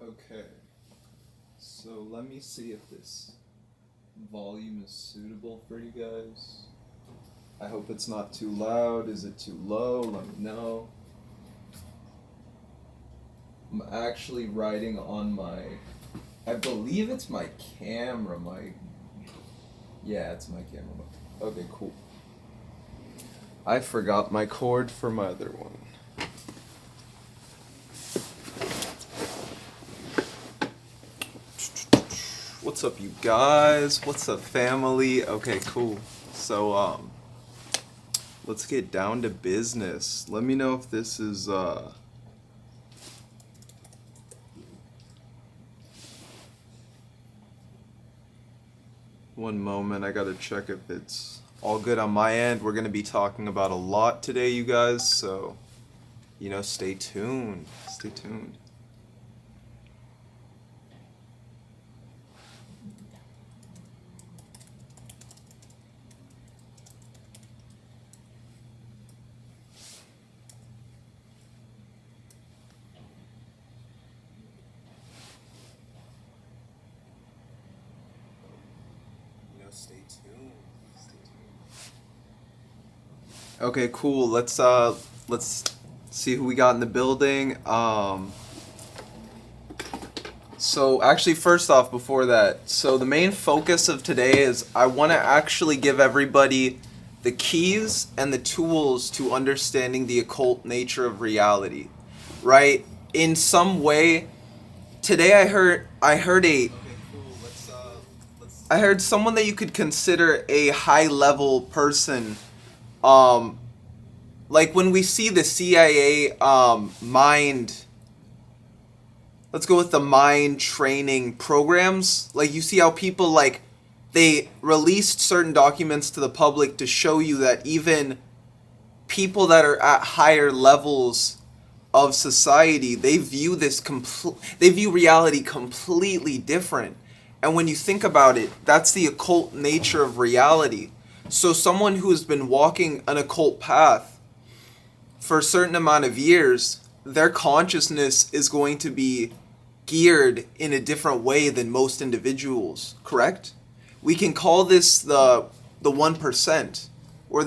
Okay, so let me see if this volume is suitable for you guys. I hope it's not too loud. Is it too low? Let me know. I'm actually writing on my, I believe it's my camera mic. Yeah, it's my camera mic. Okay, cool. I forgot my cord for my other one. What's up, you guys? What's up, family? Okay, cool. So, let's get down to business. Let me know if this is, one moment, I gotta check if it's all good on my end. We're gonna be talking about a lot today, you guys, so, you know, stay tuned. Stay tuned. Okay, cool. Let's see who we got in the building. So actually, first off, before that, so the main focus of today is I want to actually give everybody the keys and the tools to understanding the occult nature of reality, right? In some way, today I heard I heard someone that you could consider a high-level person. Like when we see the CIA mind, let's go with the mind training programs. Like you see how people like they released certain documents to the public to show you that even people that are at higher levels of society, they view they view reality completely different. And when you think about it, that's the occult nature of reality. So someone who has been walking an occult path for a certain amount of years, their consciousness is going to be geared in a different way than most individuals, correct? We can call this the 1%, or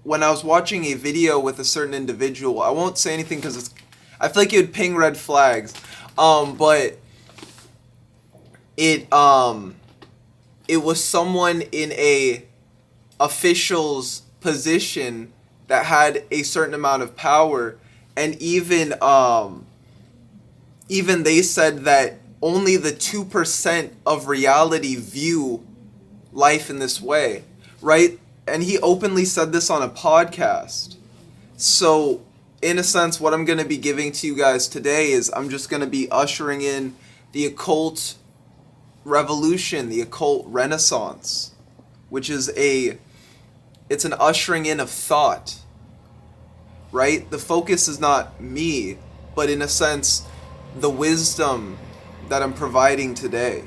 when I was watching a video with a certain individual, I won't say anything because I feel like it would ping red flags, but it was someone in a official's position that had a certain amount of power, and even they said that only the 2% of reality view life in this way, right? And he openly said this on a podcast. So in a sense, what I'm going to be giving to you guys today is I'm just going to be ushering in the occult revolution, the occult renaissance, which is it's an ushering in of thought, right? The focus is not me, but in a sense, the wisdom that I'm providing today.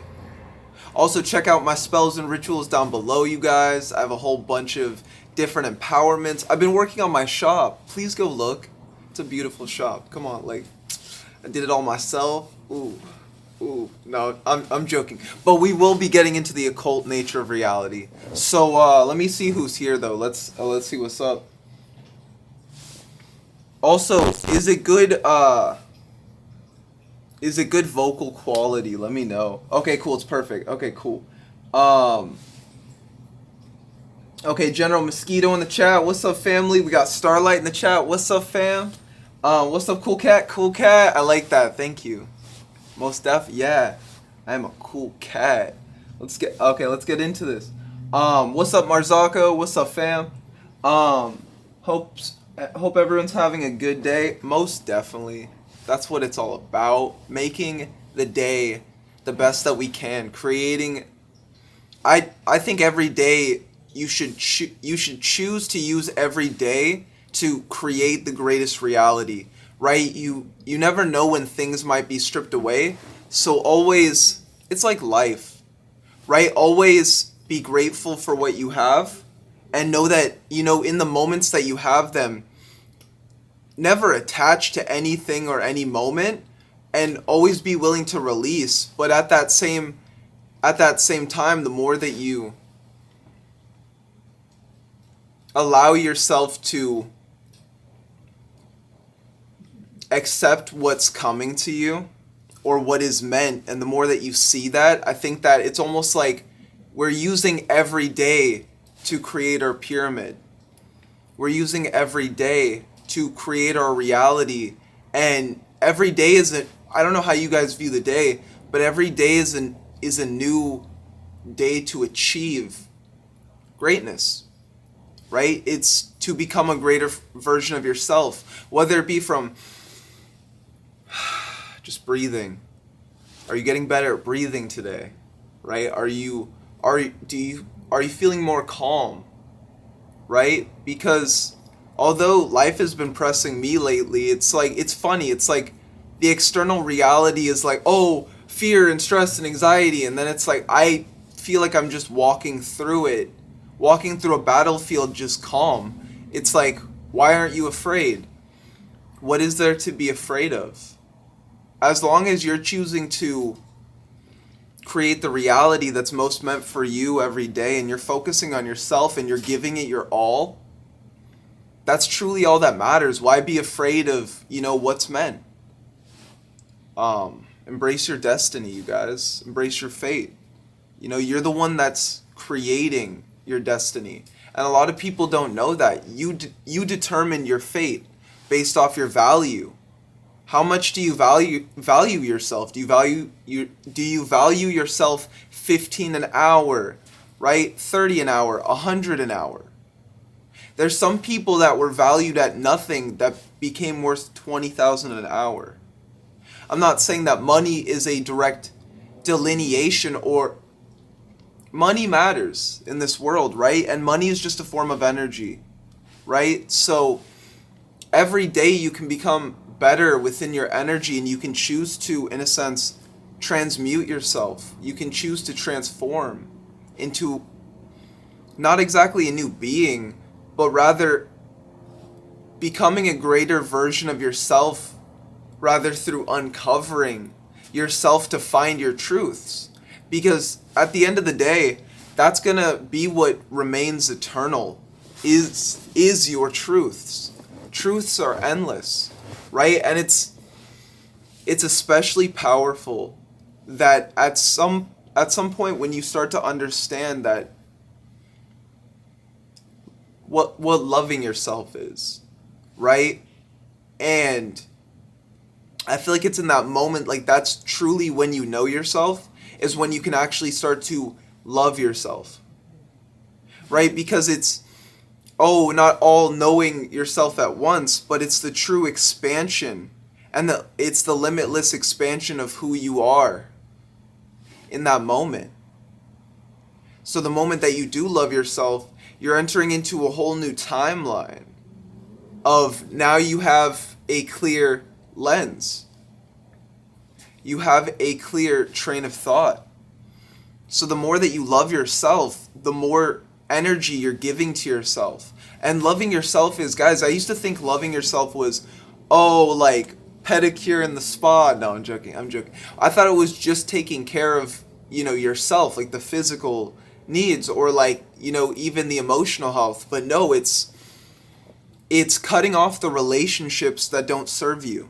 Also, check out my spells and rituals down below, you guys. I have a whole bunch of different empowerments. I've been working on my shop. Please go look. It's a beautiful shop. Come on, like, I did it all myself. Ooh, no, I'm joking. But we will be getting into the occult nature of reality. So let me see who's here though. Let's see what's up. Also, is it good vocal quality? Let me know. Okay, cool, it's perfect. Okay, cool. Okay, General Mosquito in the chat. What's up, family? We got Starlight in the chat. What's up, fam? What's up, Cool Cat? Cool Cat. I like that. Thank you. Most def, yeah, I'm a cool cat. Let's get into this. What's up, Marzako? What's up, fam? Hope everyone's having a good day. Most definitely. That's what it's all about. Making the day the best that we can. Creating. I think every day you should choose to use every day to create the greatest reality. Right? You never know when things might be stripped away. So always, it's like life, right? Always be grateful for what you have and know that, you know, in the moments that you have them, never attach to anything or any moment and always be willing to release. But at that same time, the more that you allow yourself to accept what's coming to you or what is meant, and the more that you see that, I think that it's almost like we're using every day to create our pyramid. We're using every day to create our reality, and every day isn't, I don't know how you guys view the day, but every day is a new day to achieve greatness, right? It's to become a greater version of yourself, whether it be from just breathing. Are you getting better at breathing today? Right? Are you feeling more calm? Right? Because although life has been pressing me lately, it's funny. It's like the external reality is like, oh, fear and stress and anxiety, and then it's like I feel like I'm just walking through a battlefield just calm. It's like, why aren't you afraid? What is there to be afraid of? As long as you're choosing to create the reality that's most meant for you every day, and you're focusing on yourself and you're giving it your all, that's truly all that matters. Why be afraid of, what's meant? Embrace your destiny, you guys. Embrace your fate. You're the one that's creating your destiny. And a lot of people don't know that. You determine your fate based off your value. How much do you value yourself? Do you value yourself 15 an hour, right? 30 an hour, 100 an hour? There's some people that were valued at nothing that became worth 20,000 an hour. I'm not saying that money is a direct delineation, or money matters in this world, right? And money is just a form of energy, right? So every day you can become better within your energy, and you can choose to, in a sense, transmute yourself. You can choose to transform into not exactly a new being, but rather becoming a greater version of yourself, rather through uncovering yourself to find your truths. Because at the end of the day, that's gonna be what remains eternal, is your truths. Truths are endless, right? And it's especially powerful that at some point when you start to understand that what loving yourself is, right? And I feel like it's in that moment, like that's truly when you know yourself, is when you can actually start to love yourself, right? Because it's, not all knowing yourself at once, but it's the true expansion, and it's the limitless expansion of who you are in that moment. So the moment that you do love yourself, you're entering into a whole new timeline of, now you have a clear lens. You have a clear train of thought. So the more that you love yourself, the more energy you're giving to yourself. And loving yourself is, guys, I used to think loving yourself was, like pedicure in the spa. No, I'm joking. I thought it was just taking care of, yourself, like the physical needs, or like, even the emotional health. But no, it's cutting off the relationships that don't serve you,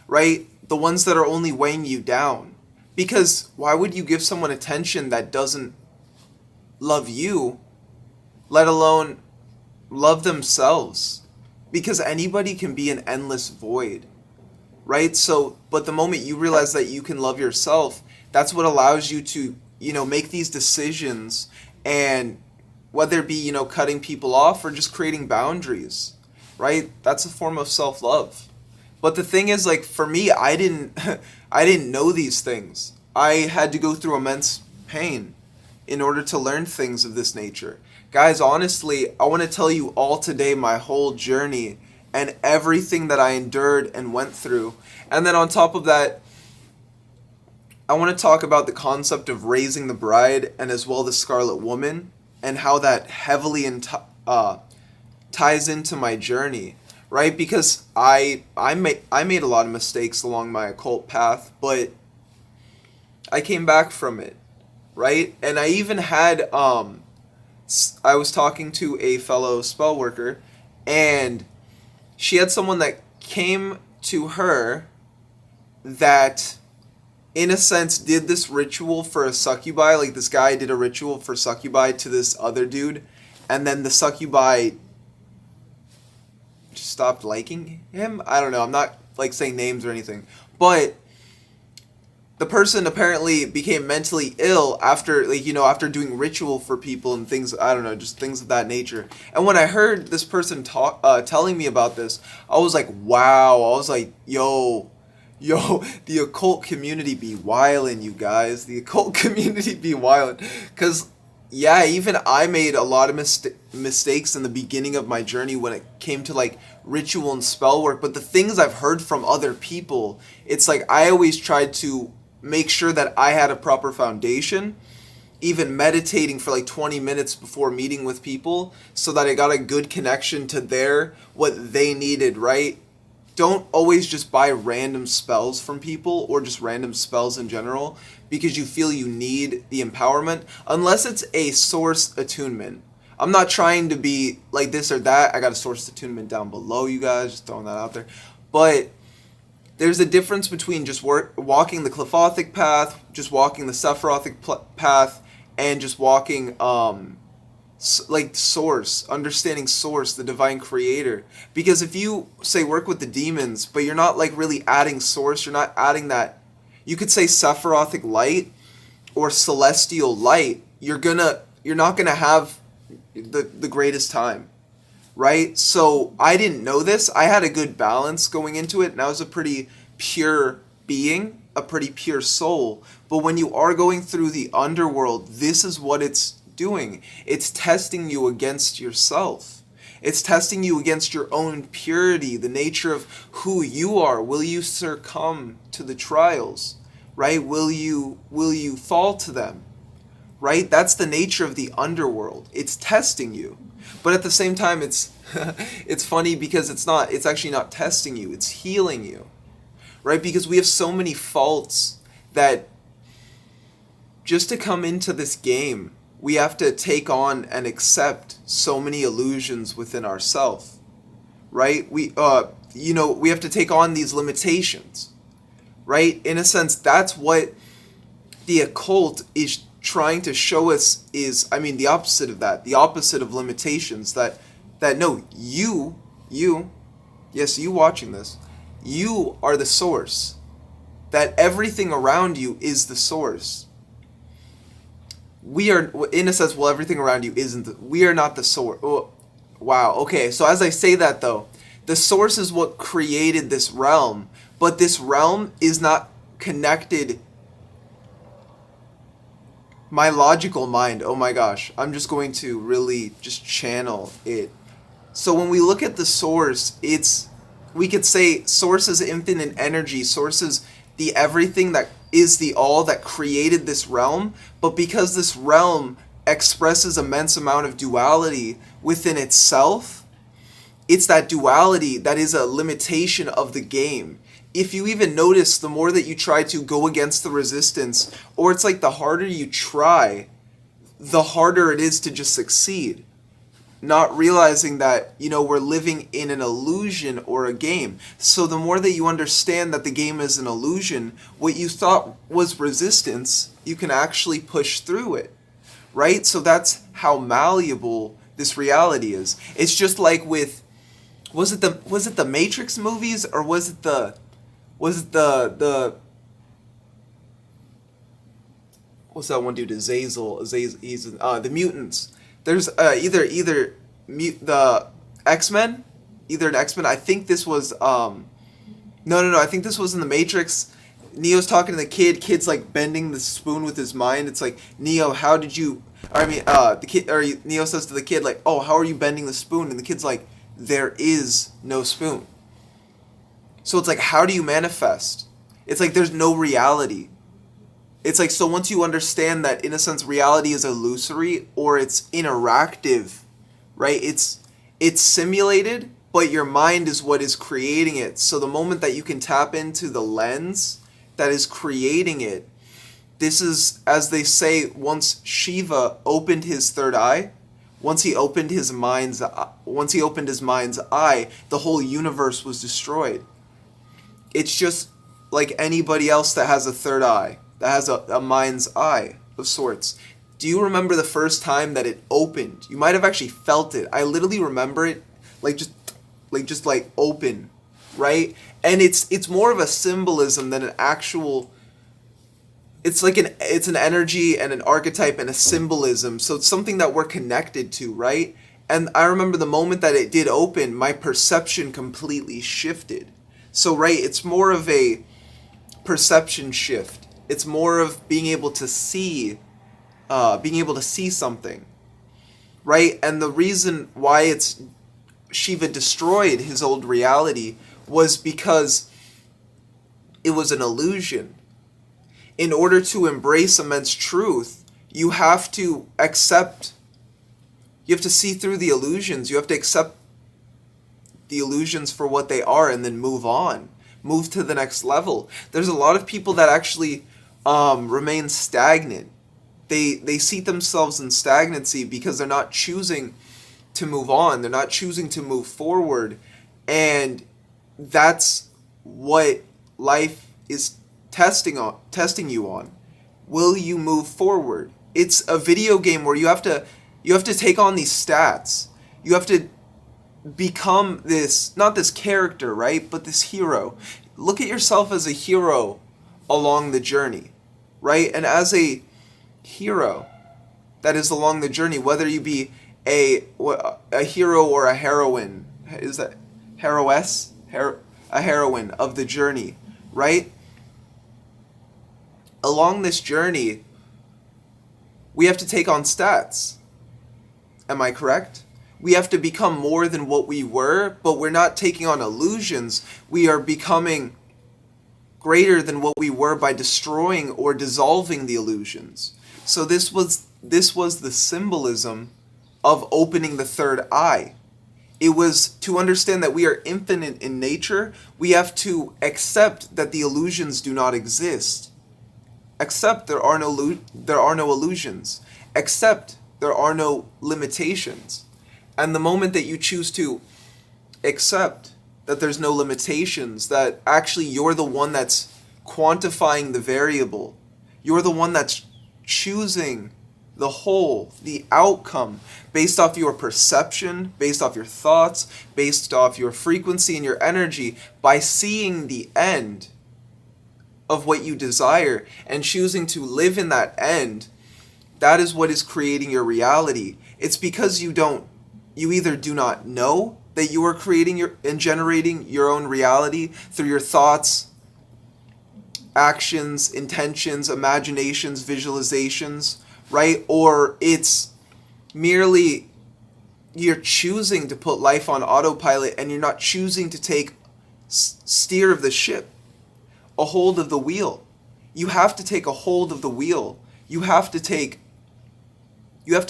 right? The ones that are only weighing you down. Because why would you give someone attention that doesn't love you, let alone love themselves? Because anybody can be an endless void, right? So, but the moment you realize that you can love yourself, that's what allows you to, make these decisions, and whether it be, cutting people off or just creating boundaries, right? That's a form of self-love. But the thing is, like, for me, I didn't know these things. I had to go through immense pain in order to learn things of this nature. Guys, honestly, I want to tell you all today my whole journey and everything that I endured and went through. And then on top of that, I want to talk about the concept of raising the bride, and as well the Scarlet Woman, and how that heavily ties into my journey, right? Because I made a lot of mistakes along my occult path, but I came back from it, right? And I even had I was talking to a fellow spell worker, and she had someone that came to her that, in a sense, did this ritual for a succubi. Like, this guy did a ritual for succubi to this other dude, and then the succubi just stopped liking him. I don't know. I'm not like saying names or anything, but the person apparently became mentally ill after, like, after doing ritual for people and things. I don't know, just things of that nature. And when I heard this person telling me about this, I was like, wow. I was like, yo, the occult community be wildin', you guys. The occult community be wildin'. Because, yeah, even I made a lot of mistakes in the beginning of my journey when it came to, like, ritual and spell work. But the things I've heard from other people, it's like I always tried to make sure that I had a proper foundation, even meditating for like 20 minutes before meeting with people so that I got a good connection to what they needed, right? Don't always just buy random spells from people or just random spells in general because you feel you need the empowerment, unless it's a source attunement. I'm not trying to be like this or that. I got a source attunement down below, you guys, just throwing that out there. But there's a difference between just walking the Clefothic path, just walking the Sephirothic path, and just walking like source, understanding source, the divine creator. Because if you say work with the demons, but you're not like really adding source, you're not adding that, you could say Sephirothic light or celestial light, you're not gonna have the greatest time. Right? So I didn't know this. I had a good balance going into it, and I was a pretty pure being, a pretty pure soul. But when you are going through the underworld, this is what it's doing. It's testing you against yourself. It's testing you against your own purity, the nature of who you are. Will you succumb to the trials? Right? Will you fall to them? Right? That's the nature of the underworld. It's testing you. But at the same time, it's funny because it's actually not testing you, it's healing you. Right? Because we have so many faults that just to come into this game, we have to take on and accept so many illusions within ourselves. Right? We have to take on these limitations. Right? In a sense, that's what the occult is trying to show us is, the opposite of that, the opposite of limitations, that no, you watching this, you are the source, that everything around you is the source. We are, in a sense, well, everything around you isn't, we are not the source. Oh, wow, okay, so as I say that though, the source is what created this realm, but this realm is not connected. My logical mind, oh my gosh, I'm just going to really just channel it. So when we look at the source, we could say source is infinite energy, source is the everything that is the all that created this realm, but because this realm expresses immense amount of duality within itself, it's that duality that is a limitation of the game. If you even notice, the more that you try to go against the resistance, or it's like the harder you try, the harder it is to just succeed. Not realizing that, we're living in an illusion or a game. So the more that you understand that the game is an illusion, what you thought was resistance, you can actually push through it. Right? So that's how malleable this reality is. It's just like with, was it the Matrix movies, or was it the what's that one dude, Azazel, the mutants. There's either the X-Men, either an X-Men. I think this was no, I think this was in the Matrix. Neo's talking to the kid's like bending the spoon with his mind. It's like, Neo, how did you, the kid, or Neo says to the kid like, oh, how are you bending the spoon? And the kid's like, there is no spoon. So it's like, how do you manifest? It's like there's no reality. It's like, so once you understand that, in a sense, reality is illusory or it's interactive, right? It's simulated, but your mind is what is creating it. So the moment that you can tap into the lens that is creating it, this is, as they say, once Shiva opened his third eye, once he opened his mind's eye, the whole universe was destroyed. It's just like anybody else that has a third eye, that has a mind's eye of sorts. Do you remember the first time that it opened? You might have actually felt it. I literally remember it just open, right? And it's more of a symbolism than an actual. It's an energy and an archetype and a symbolism. So it's something that we're connected to, right? And I remember the moment that it did open, my perception completely shifted. So, right, it's more of a perception shift. It's more of being able to see something, right? And the reason why Shiva destroyed his old reality was because it was an illusion. In order to embrace immense truth, you have to see through the illusions. You have to accept the illusions for what they are and then move on. Move to the next level. There's a lot of people that actually remain stagnant. They see themselves in stagnancy because they're not choosing to move on. They're not choosing to move forward. And that's what life is testing you on. Will you move forward? It's a video game where you have to take on these stats. You have to become not this character, right? But this hero. Look at yourself as a hero along the journey, right? And as a hero that is along the journey, whether you be a hero or a heroine, is that a heroine of the journey, right? Along this journey, we have to take on stats. Am I correct? We have to become more than what we were, but we're not taking on illusions. We are becoming greater than what we were by destroying or dissolving the illusions. So this was the symbolism of opening the third eye. It was to understand that we are infinite in nature. We have to accept that the illusions do not exist. Accept there are no illusions. Accept there are no limitations. And the moment that you choose to accept that there's no limitations, that actually you're the one that's quantifying the variable, you're the one that's choosing the whole, the outcome, based off your perception, based off your thoughts, based off your frequency and your energy, by seeing the end of what you desire and choosing to live in that end, that is what is creating your reality. It's because you either do not know that you are creating and generating your own reality through your thoughts, actions, intentions, imaginations, visualizations, right? Or it's merely you're choosing to put life on autopilot and you're not choosing to take steer of the ship, a hold of the wheel. You have to take a hold of the wheel. You have to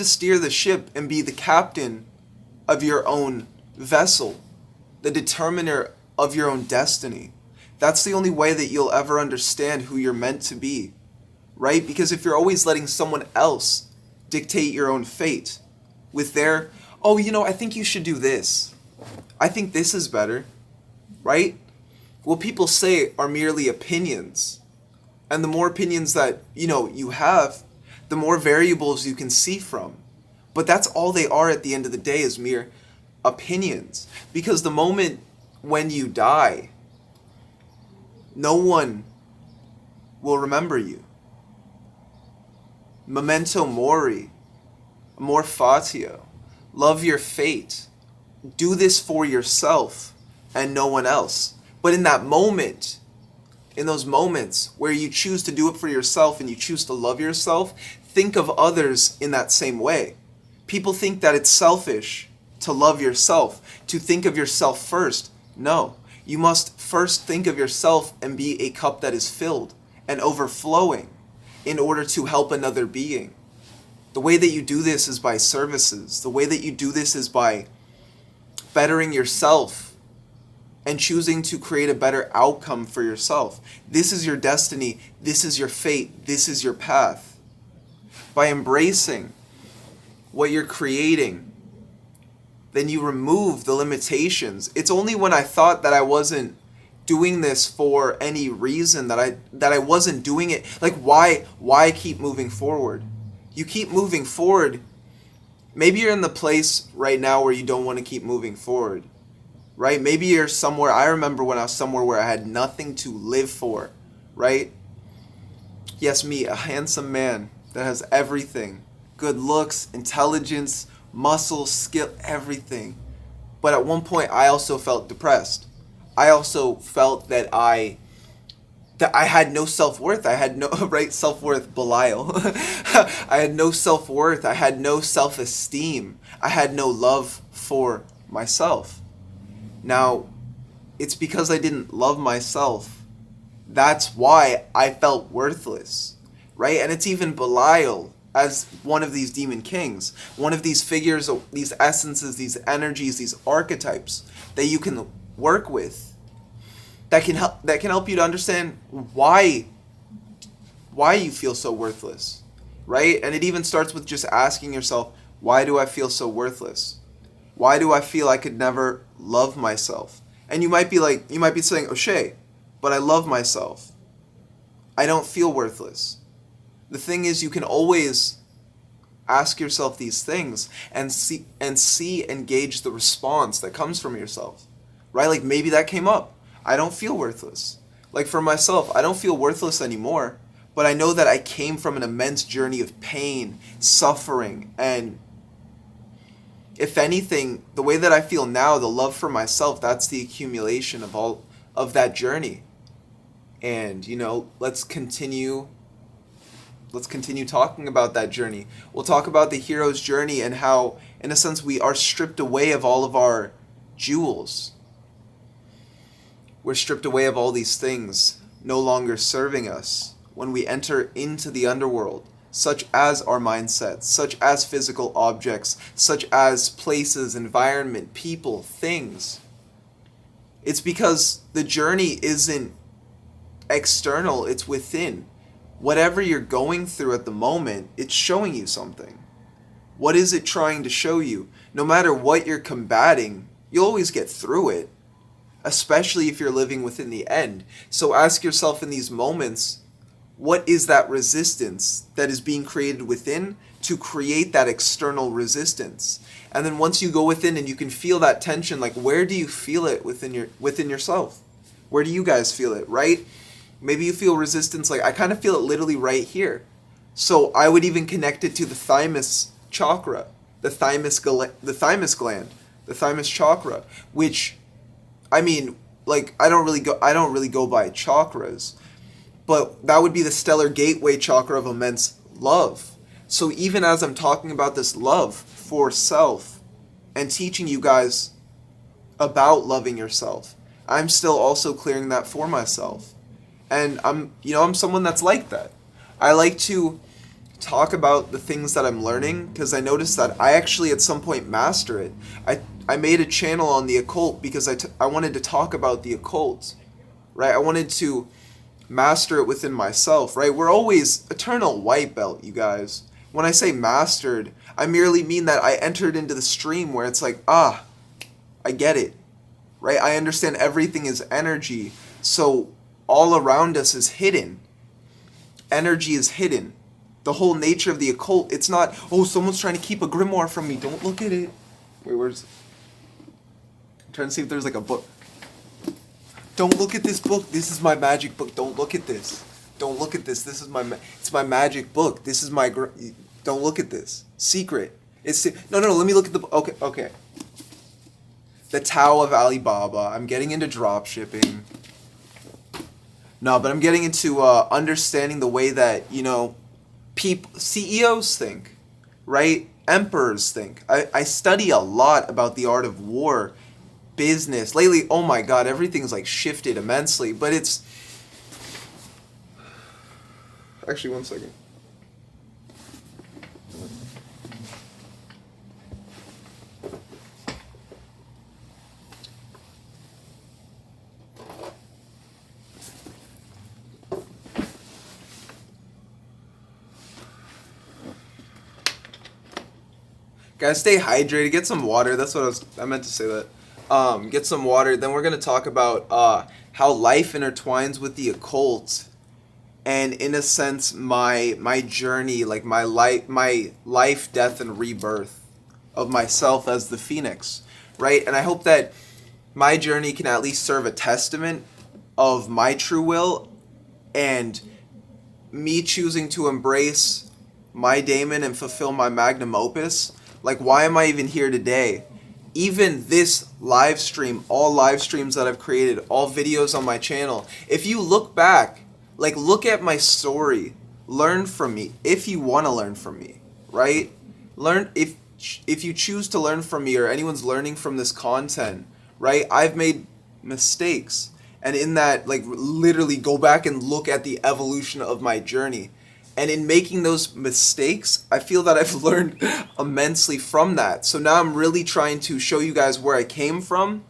steer the ship and be the captain of your own vessel, the determiner of your own destiny. That's the only way that you'll ever understand who you're meant to be, right? Because if you're always letting someone else dictate your own fate with their, I think you should do this. I think this is better, right? What people say are merely opinions. And the more opinions that, you have, the more variables you can see from. But that's all they are at the end of the day, is mere opinions. Because the moment when you die, no one will remember you. Memento mori, amor fatio. Love your fate. Do this for yourself and no one else. But in that moment, in those moments where you choose to do it for yourself and you choose to love yourself, think of others in that same way. People think that it's selfish to love yourself, to think of yourself first. No, you must first think of yourself and be a cup that is filled and overflowing in order to help another being. The way that you do this is by services. The way that you do this is by bettering yourself and choosing to create a better outcome for yourself. This is your destiny. This is your fate. This is your path. By embracing what you're creating, then you remove the limitations. It's only when I thought that I wasn't doing this for any reason that I wasn't doing it. Like, why keep moving forward? You keep moving forward. Maybe you're in the place right now where you don't want to keep moving forward, right? Maybe you're somewhere. I remember when I was somewhere where I had nothing to live for, right? Yes, me, a handsome man that has everything. Good looks, intelligence, muscle, skill, everything. But at one point, I also felt depressed. I also felt that I had no self-worth. I had no, right, self-worth, Belial. I had no self-worth. I had no self-esteem. I had no love for myself. Now, it's because I didn't love myself. That's why I felt worthless, right? And it's even Belial as one of these demon kings, one of these figures, these essences, these energies, these archetypes that you can work with, that can help you to understand why you feel so worthless, right? And it even starts with just asking yourself, why do I feel so worthless? Why do I feel I could never love myself? And you might be saying, O'Shea, but I love myself. I don't feel worthless. The thing is, you can always ask yourself these things and see and gauge the response that comes from yourself, right? Like, maybe that came up. I don't feel worthless. Like, for myself, I don't feel worthless anymore, but I know that I came from an immense journey of pain, suffering, and if anything, the way that I feel now, the love for myself, that's the accumulation of all of that journey. And, let's continue talking about that journey. We'll talk about the hero's journey and how, in a sense, we are stripped away of all of our jewels. We're stripped away of all these things no longer serving us when we enter into the underworld, such as our mindsets, such as physical objects, such as places, environment, people, things. It's because the journey isn't external, it's within. Whatever you're going through at the moment, it's showing you something. What is it trying to show you? No matter what you're combating, you'll always get through it, especially if you're living within the end. So ask yourself in these moments, what is that resistance that is being created within to create that external resistance? And then once you go within and you can feel that tension, like, where do you feel it within yourself? Where do you guys feel it, right? Maybe you feel resistance, like, I kind of feel it literally right here. So I would even connect it to the thymus chakra, the thymus gland, the thymus chakra, which, I mean, like, I don't really go by chakras, but that would be the stellar gateway chakra of immense love. So even as I'm talking about this love for self and teaching you guys about loving yourself, I'm still also clearing that for myself. And I'm someone that's like that. I like to talk about the things that I'm learning because I noticed that I actually at some point master it. I made a channel on the occult because I wanted to talk about the occult, right? I wanted to master it within myself, right? We're always eternal white belt, you guys. When I say mastered, I merely mean that I entered into the stream where it's like, I get it, right? I understand everything is energy, so all around us is hidden. Energy is hidden. The whole nature of the occult, it's not, someone's trying to keep a grimoire from me, don't look at it. Wait, where's... I'm trying to see if there's like a book. Don't look at this book. This is my magic book. Don't look at this. Don't look at this. This is it's my magic book. This is my... Don't look at this. Secret. No, let me look at the... Okay. The Tao of Alibaba. I'm getting into drop shipping. No, but I'm getting into understanding the way that, CEOs think, right? Emperors think. I study a lot about the art of war, business. Lately, oh my God, everything's like shifted immensely, but it's... Actually, one second. Guys, stay hydrated. Get some water. That's what I meant to say that. Get some water. Then we're gonna talk about how life intertwines with the occult, and in a sense, my journey, like my life, death, and rebirth of myself as the Phoenix, right? And I hope that my journey can at least serve a testament of my true will and me choosing to embrace my daemon and fulfill my magnum opus. Like, why am I even here today? Even this live stream, all live streams that I've created, all videos on my channel, if you look back, like, look at my story, learn from me if you want to learn from me, right? Learn if you choose to learn from me, or anyone's learning from this content, right? I've made mistakes, and in that, like, literally go back and look at the evolution of my journey. And in making those mistakes, I feel that I've learned immensely from that. So now I'm really trying to show you guys where I came from,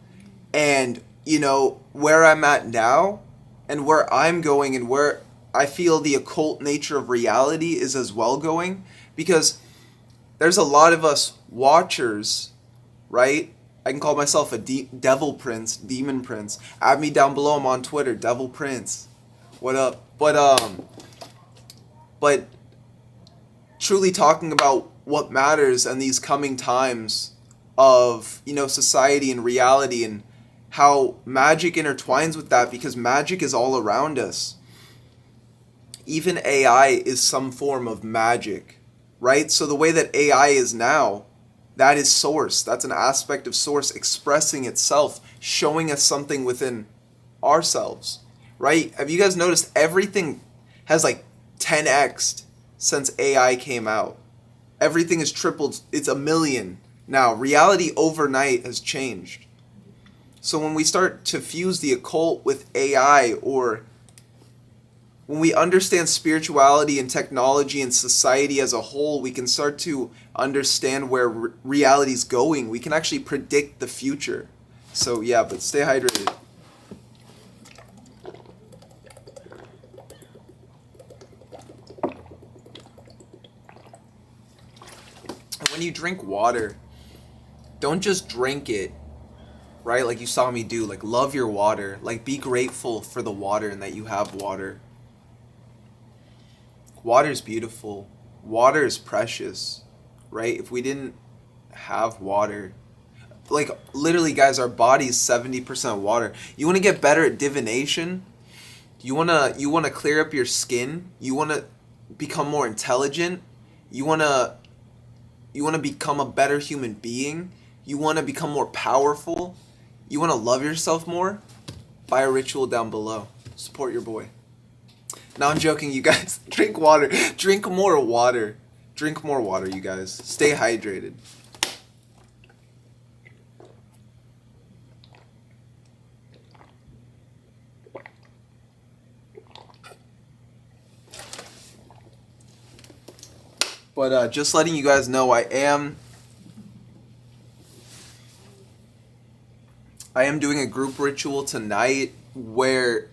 and, you know, where I'm at now, and where I'm going, and where I feel the occult nature of reality is as well going. Because there's a lot of us watchers, right? I can call myself a devil prince, demon prince. Add me down below. I'm on Twitter, Devil Prince. What up? But truly talking about what matters in these coming times of, you know, society and reality, and how magic intertwines with that, because magic is all around us. Even AI is some form of magic, right? So the way that AI is now, that is source. That's an aspect of source expressing itself, showing us something within ourselves, right? Have you guys noticed everything has like 10x'd since AI came out? Everything is tripled. It's a million now. Reality overnight has changed. So when we start to fuse the occult with AI, or when we understand spirituality and technology and society as a whole, we can start to understand where reality's going. We can actually predict the future. So yeah, but stay hydrated. And when you drink water, don't just drink it, right? Like you saw me do. Like, love your water. Like, be grateful for the water and that you have water. Water is beautiful. Water is precious, right? If we didn't have water, like, literally, guys, our body is 70% water. You want to get better at divination? You want to clear up your skin? You want to become more intelligent? You want to become a better human being? You want to become more powerful? You want to love yourself more? Buy a ritual down below. Support your boy. No, I'm joking, you guys. Drink water. Drink more water. Drink more water, you guys. Stay hydrated. But just letting you guys know, I am doing a group ritual tonight where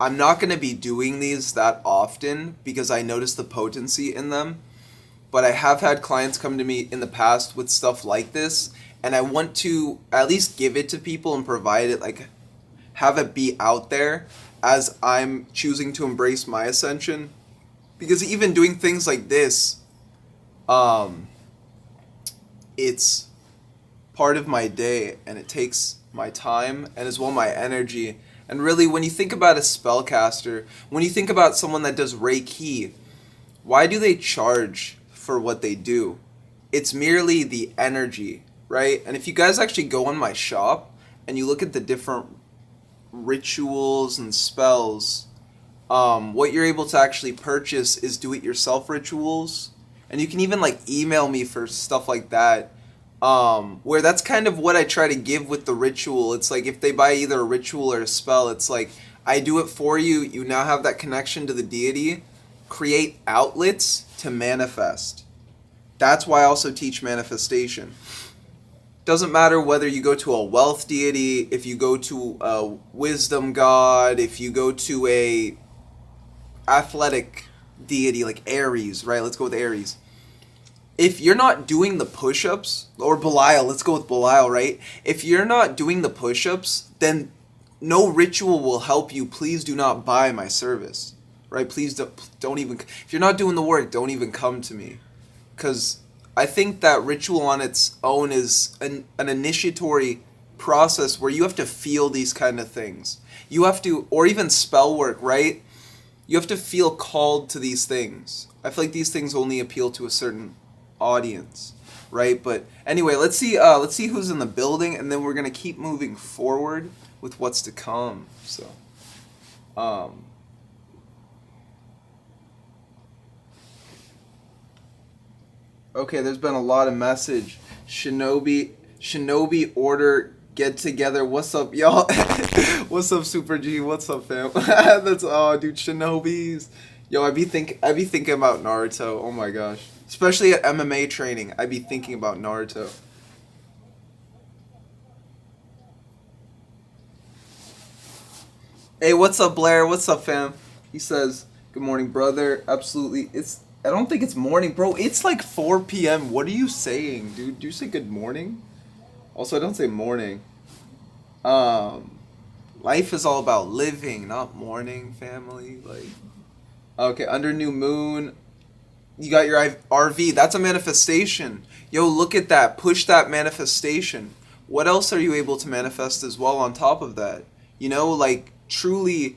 I'm not going to be doing these that often because I notice the potency in them. But I have had clients come to me in the past with stuff like this, and I want to at least give it to people and provide it, like, have it be out there as I'm choosing to embrace my ascension. Because even doing things like this, it's part of my day, and it takes my time and as well my energy. And really, when you think about a spellcaster, when you think about someone that does Reiki, why do they charge for what they do? It's merely the energy, right? And if you guys actually go on my shop and you look at the different rituals and spells, what you're able to actually purchase is do-it-yourself rituals. And you can even, like, email me for stuff like that. Where that's kind of what I try to give with the ritual. It's like, if they buy either a ritual or a spell, it's like, I do it for you. You now have that connection to the deity. Create outlets to manifest. That's why I also teach manifestation. Doesn't matter whether you go to a wealth deity, if you go to a wisdom god, if you go to a athletic deity like Aries, right? Let's go with Aries. if you're not doing the push-ups, or Belial, let's go with Belial, right? If you're not doing the push-ups, then no ritual will help you. Please do not buy my service, right? Please don't even, if you're not doing the work, don't even come to me. Because I think that ritual on its own is an initiatory process where you have to feel these kind of things. You have to, or even spell work, right? You have to feel called to these things. I feel like these things only appeal to a certain audience, right? But anyway, let's see who's in the building, and then we're gonna keep moving forward with what's to come. So, okay, there's been a lot of message. Shinobi order get together. What's up, y'all? What's up, Super G? What's up, fam? That's dude, Shinobis. Yo, I be thinking about Naruto. Oh my gosh. Especially at MMA training, I be thinking about Naruto. Hey, what's up, Blair? What's up, fam? He says, "Good morning, brother." Absolutely. I don't think it's morning, bro. It's like 4 p.m. What are you saying, dude? Do you say good morning? Also, I don't say morning. Life is all about living, not mourning, family. Like, okay, under new moon, you got your RV. That's a manifestation. Yo, look at that. Push that manifestation. What else are you able to manifest as well on top of that? You know, like, truly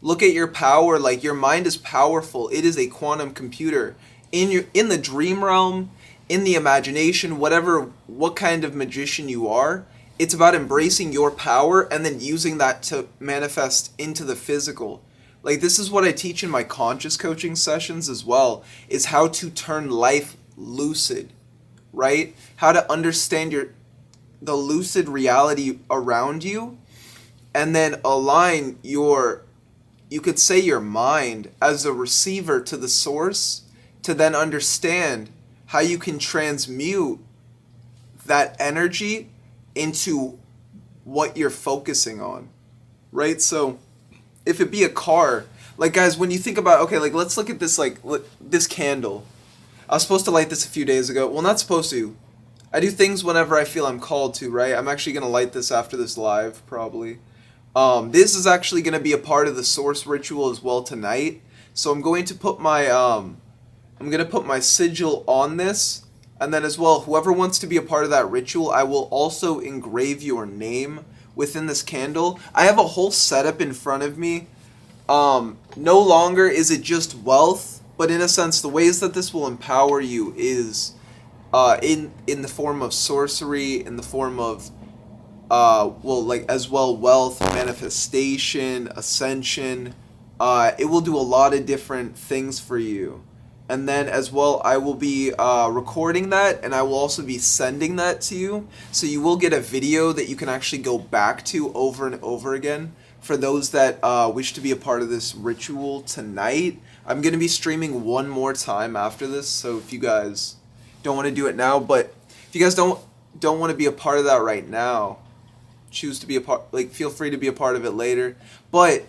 look at your power. Like, your mind is powerful. It is a quantum computer. In the dream realm, in the imagination, what kind of magician you are, it's about embracing your power and then using that to manifest into the physical. Like, this is what I teach in my conscious coaching sessions as well, is how to turn life lucid, right? How to understand the lucid reality around you, and then align you could say your mind as a receiver to the source, to then understand how you can transmute that energy into what you're focusing on, right? So if it be a car, like, guys, when you think about, okay, like, let's look at this, like, this candle. I was supposed to light this a few days ago. Well, not supposed to. I do things whenever I feel I'm called to, right? I'm actually going to light this after this live, probably. This is actually going to be a part of the source ritual as well tonight. So I'm going to put my sigil on this, and then as well, whoever wants to be a part of that ritual, I will also engrave your name within this candle. I have a whole setup in front of me. No longer is it just wealth, but in a sense, the ways that this will empower you is in the form of sorcery, in the form of wealth, manifestation, ascension. It will do a lot of different things for you. And then as well, I will be recording that, and I will also be sending that to you. So you will get a video that you can actually go back to over and over again. For those that wish to be a part of this ritual tonight, I'm going to be streaming one more time after this. So if you guys don't want to do it now, but if you guys don't want to be a part of that right now, choose to be a part, like, feel free to be a part of it later. But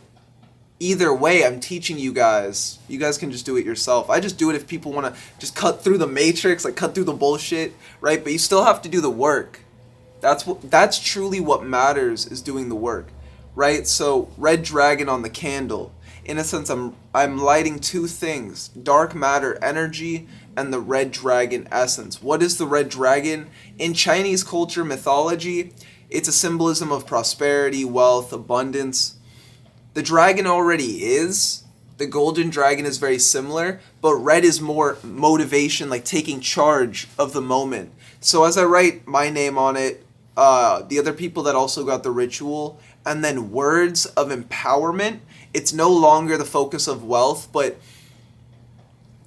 either way, I'm teaching you guys. You guys can just do it yourself. I just do it if people want to just cut through the matrix, like cut through the bullshit, right? But you still have to do the work. That's truly what matters, is doing the work, right? So red dragon on the candle. In a sense, I'm lighting two things: dark matter energy and the red dragon essence. What is the red dragon? In Chinese culture mythology, it's a symbolism of prosperity, wealth, abundance. The dragon already is. The golden dragon is very similar, but red is more motivation, like taking charge of the moment. So as I write my name on it, the other people that also got the ritual, and then words of empowerment, it's no longer the focus of wealth, but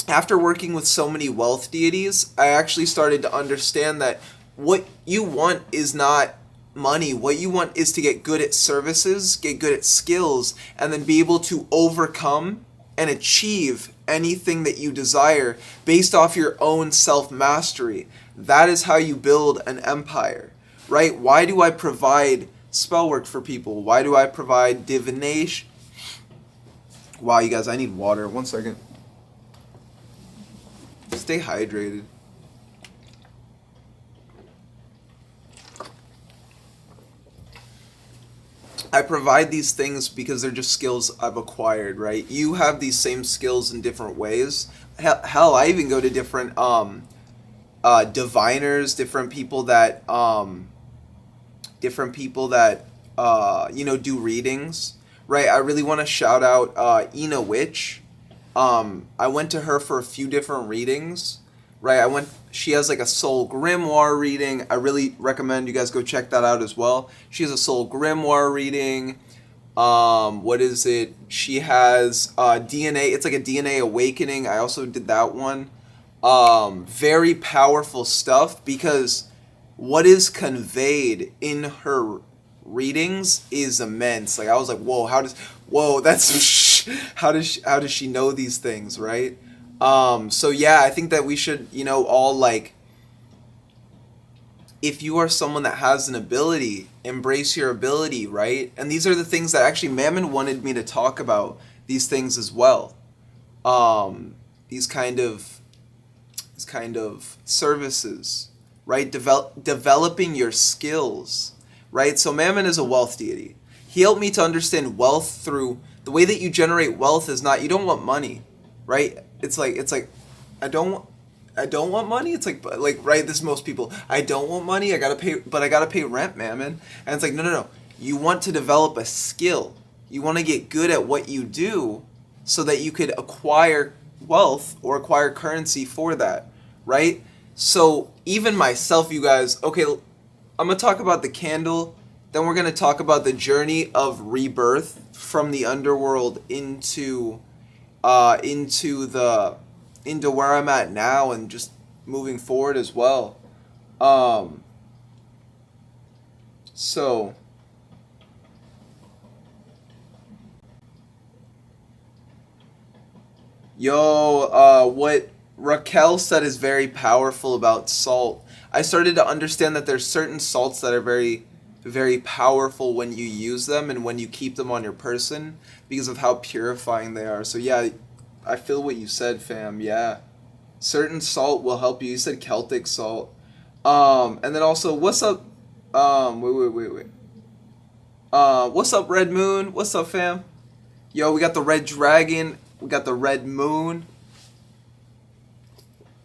after working with so many wealth deities, I actually started to understand that what you want is not money. What you want is to get good at services, get good at skills, and then be able to overcome and achieve anything that you desire based off your own self-mastery. That is how you build an empire, right? Why do I provide spellwork for people? Why do I provide divination? Wow, you guys, I need water. 1 second. Stay hydrated. I provide these things because they're just skills I've acquired, right? You have these same skills in different ways. Hell, I even go to different diviners, different people that do readings, right? I really want to shout out Ina Witch. I went to her for a few different readings, right? She has like a soul grimoire reading. I really recommend you guys go check that out as well. She has a soul grimoire reading. What is it? She has DNA. It's like a DNA awakening. I also did that one. Very powerful stuff, because what is conveyed in her readings is immense. Like, I was like, whoa, that's how does she know these things, right? So yeah, I think that we should, all, like, if you are someone that has an ability, embrace your ability, right? And these are the things that actually Mammon wanted me to talk about, these things as well. These kind of services, right? Developing your skills, right? So Mammon is a wealth deity. He helped me to understand wealth through the way that you generate wealth is not, you don't want money, right? It's like I don't want money. It's like right, this is most people. I don't want money. I gotta pay rent, Mammon. And it's like, no. You want to develop a skill. You want to get good at what you do so that you could acquire wealth or acquire currency for that, right? So even myself, you guys, okay, I'm going to talk about the candle, then we're going to talk about the journey of rebirth from the underworld into where I'm at now, and just moving forward as well. So what Raquel said is very powerful about salt. I started to understand that there's certain salts that are very, very powerful when you use them and when you keep them on your person, because of how purifying they are. So yeah, I feel what you said, fam. Yeah, certain salt will help you. You said Celtic salt. And then also, what's up? Wait. What's up, Red Moon? What's up, fam? Yo, we got the Red Dragon. We got the Red Moon.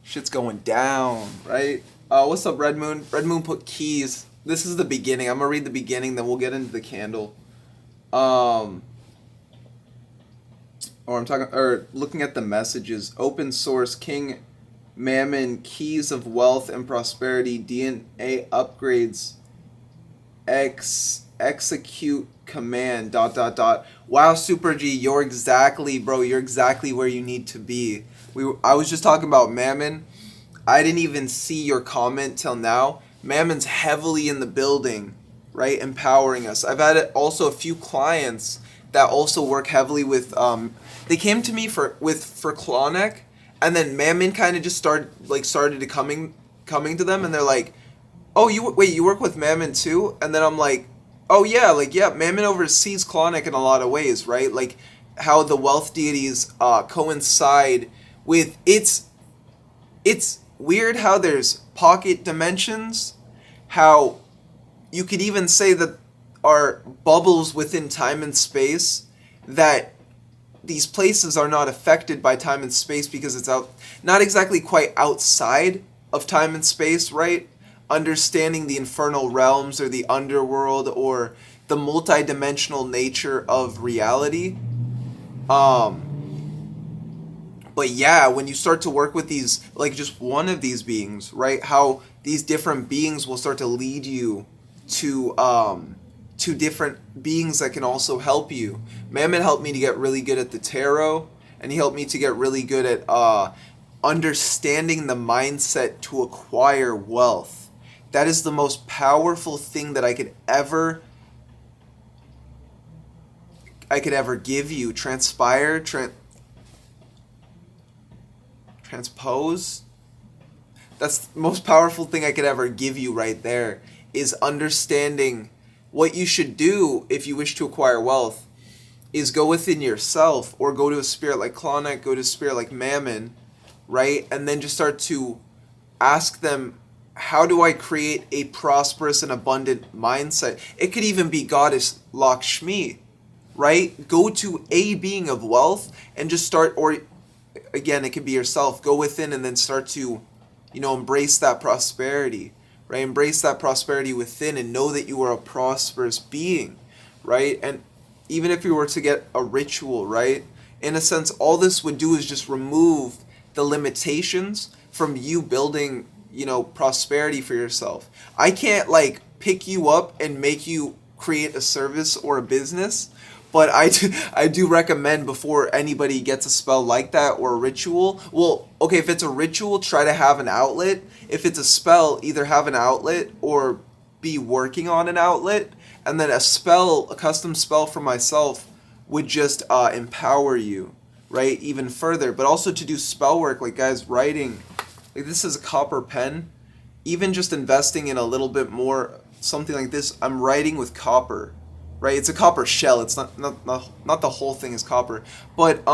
Shit's going down, right? What's up, Red Moon? Red Moon put keys. This is the beginning. I'm gonna read the beginning, then we'll get into the candle. Looking at the messages. Open source, King Mammon, keys of wealth and prosperity, DNA upgrades, execute command, ... Wow, Super G, you're exactly where you need to be. I was just talking about Mammon. I didn't even see your comment till now. Mammon's heavily in the building, right? Empowering us. I've had also a few clients that also work heavily with, they came to me for Klonek, and then Mammon kind of just started to coming to them, and they're like, oh, you work with Mammon too? And then I'm like, oh yeah, Mammon oversees Klonek in a lot of ways, right? Like how the wealth deities coincide with it's weird how there's pocket dimensions, how you could even say that are bubbles within time and space, that these places are not affected by time and space because it's not exactly quite outside of time and space, right? Understanding the infernal realms or the underworld or the multidimensional nature of reality. But yeah, when you start to work with these, like just one of these beings, right? How these different beings will start to lead you to different beings that can also help you. Mammon helped me to get really good at the tarot, and he helped me to get really good at understanding the mindset to acquire wealth. That is the most powerful thing that I could ever give you. Transpose. That's the most powerful thing I could ever give you right there, is understanding what you should do if you wish to acquire wealth is go within yourself, or go to a spirit like Klonek, go to a spirit like Mammon, right? And then just start to ask them how do I create a prosperous and abundant mindset? It could even be goddess Lakshmi, right? Go to a being of wealth and just start, or again, it could be yourself. Go within and then start to, embrace that prosperity, right? Embrace that prosperity within and know that you are a prosperous being, right? And even if you were to get a ritual, right? In a sense, all this would do is just remove the limitations from you building, prosperity for yourself. I can't like pick you up and make you create a service or a business, but I do recommend before anybody gets a spell like that or a ritual. Well, okay, if it's a ritual, try to have an outlet. If it's a spell, either have an outlet or be working on an outlet. And then a custom spell for myself would just empower you, right, even further. But also to do spell work, like guys, writing, like this is a copper pen. Even just investing in a little bit more, something like this, I'm writing with copper, right? It's a copper shell. It's not the whole thing is copper. But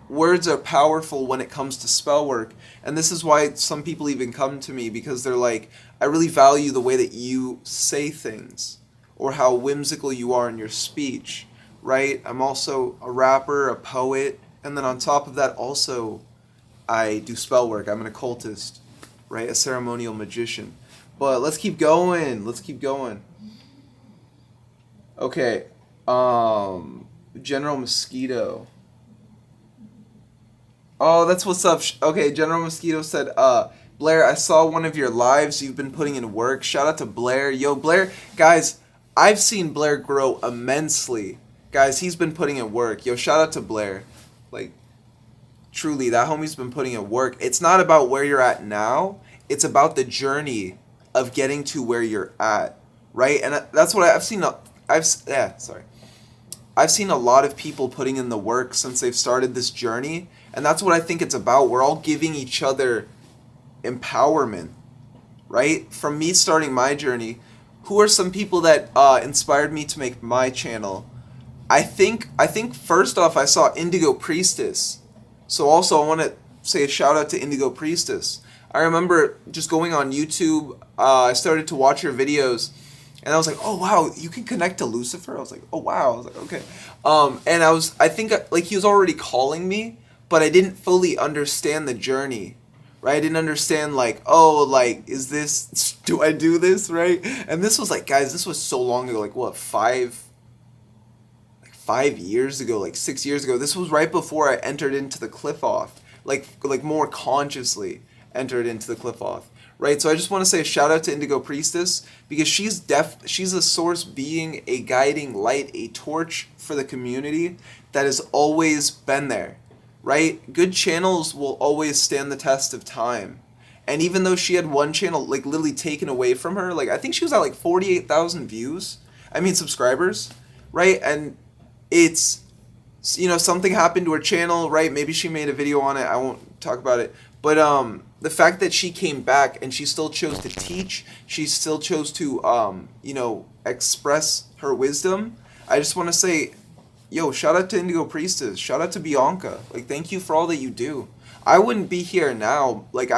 words are powerful when it comes to spell work. And this is why some people even come to me, because they're like, I really value the way that you say things or how whimsical you are in your speech, right? I'm also a rapper, a poet, and then on top of that also I do spell work. I'm an occultist, right? A ceremonial magician. But let's keep going. Okay, General Mosquito. Oh, that's what's up. Okay, General Mosquito said, Blair, I saw one of your lives. You've been putting in work. Shout out to Blair. Yo, Blair, guys, I've seen Blair grow immensely. Guys, he's been putting in work. Yo, shout out to Blair. Like, truly, that homie's been putting in work. It's not about where you're at now. It's about the journey of getting to where you're at, right? And that's what I've seen. I've seen a lot of people putting in the work since they've started this journey, and that's what I think it's about. We're all giving each other empowerment, right? From me starting my journey, who are some people that inspired me to make my channel? I think first off, I saw Indigo Priestess. So also I want to say a shout out to Indigo Priestess. I remember just going on YouTube, I started to watch her videos, and I was like, oh wow, you can connect to Lucifer? I was like, oh wow. I was like, okay. And I think like he was already calling me, but I didn't fully understand the journey, right? I didn't understand like, oh, like, do I do this, right? And this was like, guys, this was so long ago, like what, 5 years ago, like 6 years ago. This was right before I entered into the cliff off, like more consciously entered into the cliff off, right? So I just want to say a shout out to Indigo Priestess, because she's a source being, a guiding light, a torch for the community that has always been there, right? Good channels will always stand the test of time. And even though she had one channel like literally taken away from her, like I think she was at like 48,000 subscribers, right? And it's, something happened to her channel, right? Maybe she made a video on it. I won't talk about it. But the fact that she came back and she still chose to teach, she still chose to, express her wisdom. I just want to say, yo, shout out to Indigo Priestess. Shout out to Bianca. Like, thank you for all that you do. I wouldn't be here now. Like,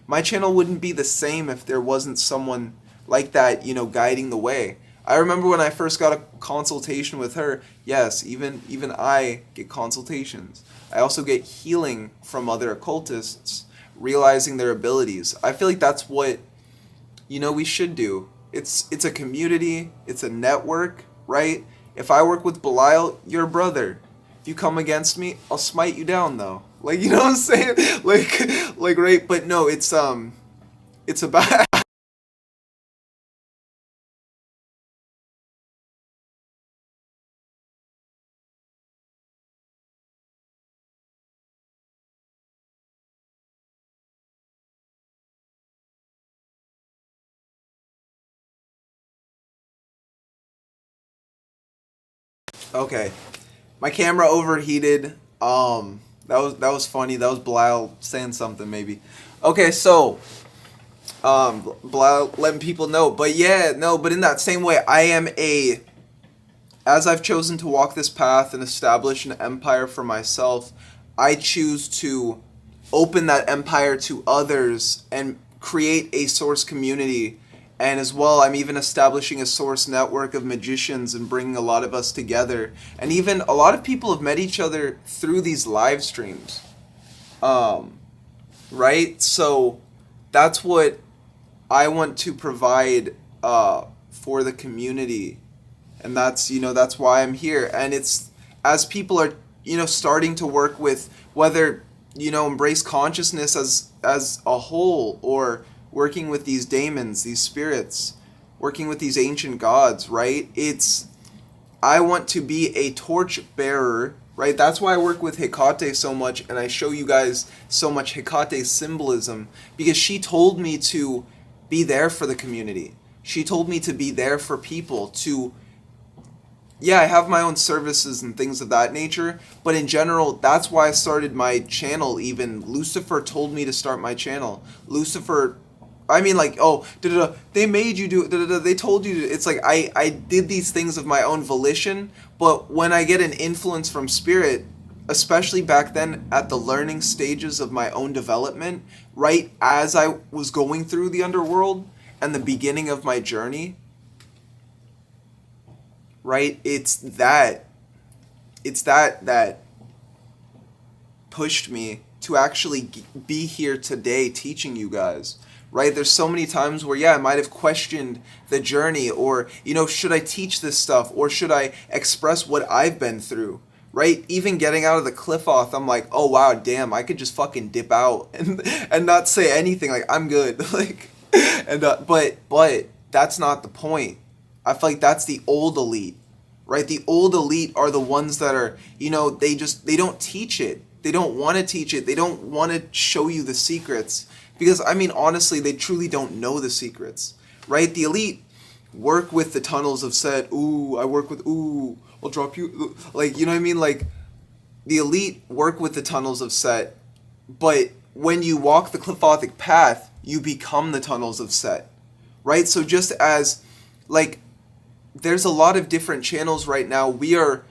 my channel wouldn't be the same if there wasn't someone like that, guiding the way. I remember when I first got a consultation with her, yes, even I get consultations. I also get healing from other occultists, realizing their abilities. I feel like that's what, we should do. It's a community, it's a network, right? If I work with Belial, you're a brother. If you come against me, I'll smite you down though. Like, you know what I'm saying? Like right, but no, it's about okay. My camera overheated. That was funny. That was Belial saying something maybe. Okay, so Belial letting people know. But yeah, no, but in that same way, as I've chosen to walk this path and establish an empire for myself, I choose to open that empire to others and create a source community. And as well, I'm even establishing a source network of magicians and bringing a lot of us together. And even a lot of people have met each other through these live streams. Right? So that's what I want to provide for the community. And that's, that's why I'm here. And it's, as people are, starting to work with, whether, embrace consciousness as a whole, or working with these daemons, these spirits, working with these ancient gods, right? I want to be a torch bearer, right? That's why I work with Hecate so much, and I show you guys so much Hecate symbolism, because she told me to be there for the community. She told me to be there for people, I have my own services and things of that nature, but in general, that's why I started my channel even. Lucifer told me to start my channel. Lucifer, I mean, like, oh, they made you do it, they told you to, it's like, I did these things of my own volition, but when I get an influence from spirit, especially back then at the learning stages of my own development, right as I was going through the underworld and the beginning of my journey, right? It's that that pushed me to actually be here today teaching you guys, right? There's so many times where, I might have questioned the journey, or, should I teach this stuff, or should I express what I've been through, right? Even getting out of the cliff off, I'm like, oh wow, damn, I could just fucking dip out and not say anything, like, I'm good. Like, and but that's not the point. I feel like that's the old elite, right? The old elite are the ones that are, they don't teach it. They don't want to teach it. They don't want to show you the secrets, because, I mean, honestly, they truly don't know the secrets, right? The elite work with the tunnels of Set. Ooh, I work with, I'll drop you. Like, you know what I mean? Like, the elite work with the tunnels of Set, but when you walk the Cliffothic path, you become the tunnels of Set, right? So just as, like, there's a lot of different channels right now. We are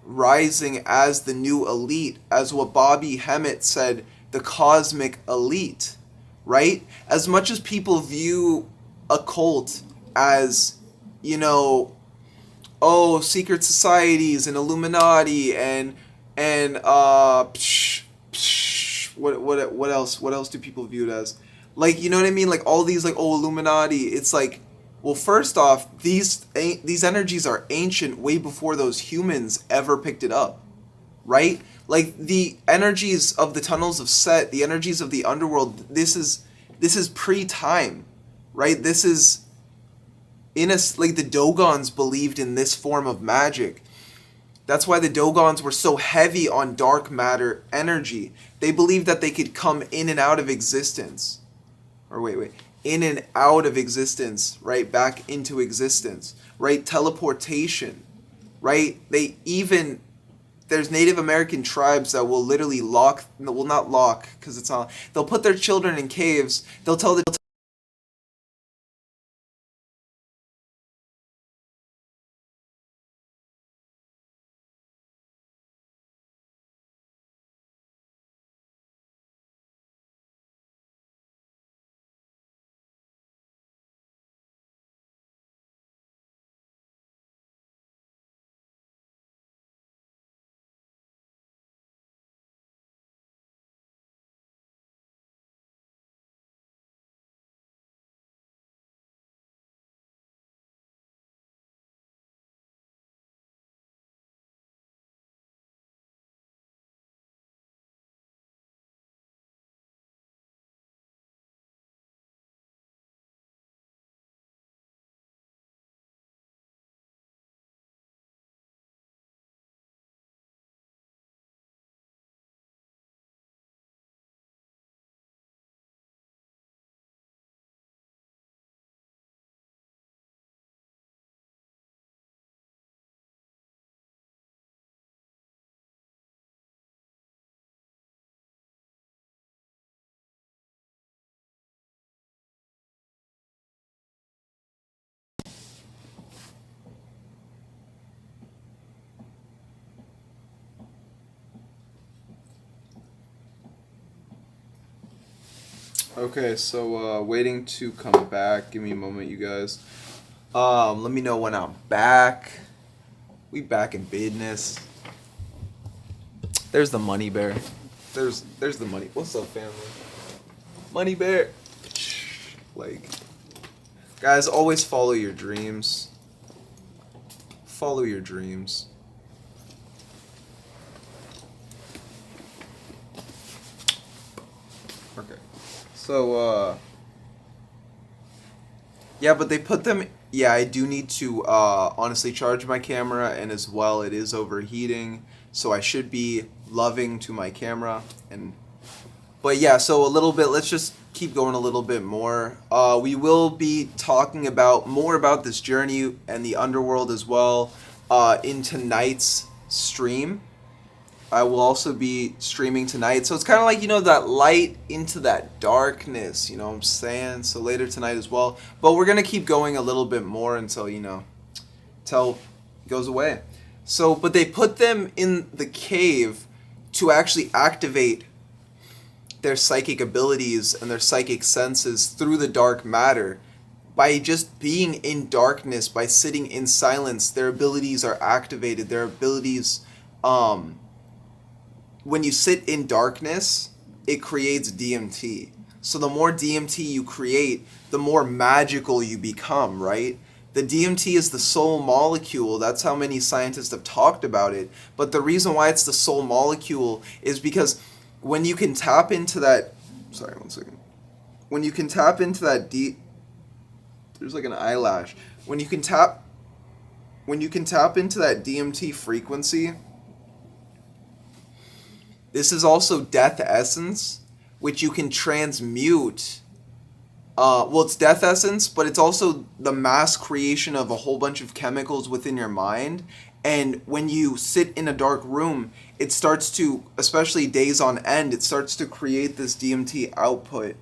rising as the new elite, as what Bobby Hemmett said, the cosmic elite, right? As much as people view occult as, secret societies and Illuminati and what else do people view it as? Like, you know what I mean? Like, all these, like, Illuminati. It's like, well, first off, these energies are ancient, way before those humans ever picked it up, right? Like, the energies of the tunnels of Set, the energies of the underworld, this is pre-time, right? This is like, the Dogons believed in this form of magic. That's why the Dogons were so heavy on dark matter energy. They believed that they could come in and out of existence. Or wait. In and out of existence, right? Back into existence, right? Teleportation, right? There's Native American tribes that will literally not lock, because it's not, they'll put their children in caves, they'll tell the Okay, so waiting to come back. Give me a moment, you guys. Let me know when I'm back. We back in business. There's the money bear. There's the money. What's up, family? Money bear. Like, guys, always follow your dreams. Follow your dreams. Okay. So, yeah, but they put them. Yeah, I do need to honestly charge my camera, and as well, it is overheating. So I should be loving to my camera, and but yeah. So a little bit. Let's just keep going a little bit more. We will be talking about more about this journey and the underworld as well in tonight's stream. I will also be streaming tonight. So it's kind of like, that light into that darkness, you know what I'm saying? So later tonight as well. But we're going to keep going a little bit more until, till it goes away. So, but they put them in the cave to actually activate their psychic abilities and their psychic senses through the dark matter. By just being in darkness, by sitting in silence, their abilities are activated. Their abilities, when you sit in darkness, it creates DMT. So the more DMT you create, the more magical you become, right? The DMT is the soul molecule. That's how many scientists have talked about it. But the reason why it's the soul molecule is because when you can tap into that, sorry, one second. When you can tap into that there's like an eyelash. When you can tap into that DMT frequency, this is also death essence, which you can transmute. Well, it's death essence, but it's also the mass creation of a whole bunch of chemicals within your mind. And when you sit in a dark room, it starts to, especially days on end, it starts to create this DMT output.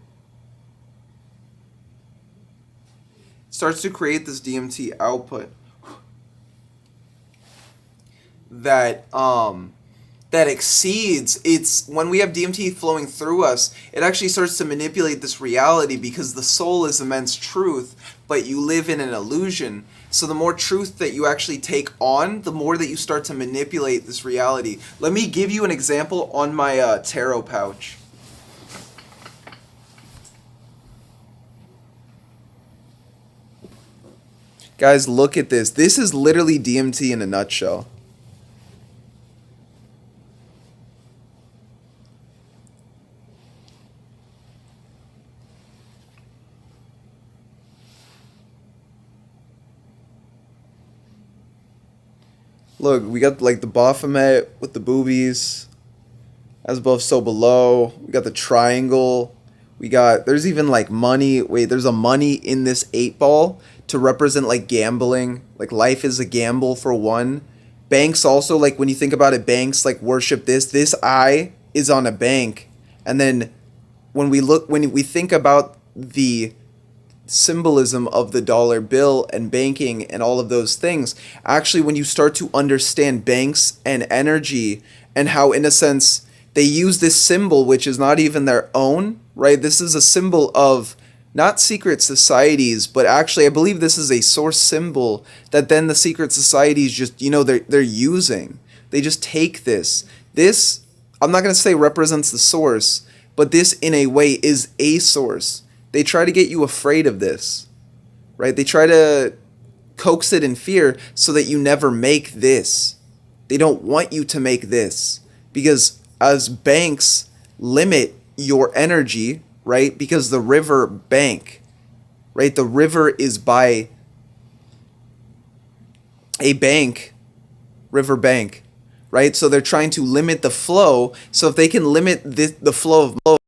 That that exceeds it's when we have DMT flowing through us, it actually starts to manipulate this reality because the soul is immense truth, but you live in an illusion. So the more truth that you actually take on, the more that you start to manipulate this reality. Let me give you an example on my tarot pouch. Guys, look at this. This is literally DMT in a nutshell. Look, we got like the Baphomet with the boobies. As above, so below. We got the triangle. There's even like money. Wait, there's a money in this 8 ball to represent like gambling. Like life is a gamble for one. Banks also, like when you think about it, banks like worship this. This eye is on a bank. And then when we think about the symbolism of the dollar bill and banking and all of those things, actually when you start to understand banks and energy and how in a sense they use this symbol which is not even their own, right? This is a symbol of not secret societies, but actually I believe this is a source symbol that then the secret societies just, they're using. They just take this. This, I'm not going to say represents the source, but this in a way is a source. They try to get you afraid of this, right? They try to coax it in fear so that you never make this. They don't want you to make this because as banks limit your energy, right? Because the river bank, right? The river is by a bank, river bank, right? So they're trying to limit the flow. So if they can limit the flow of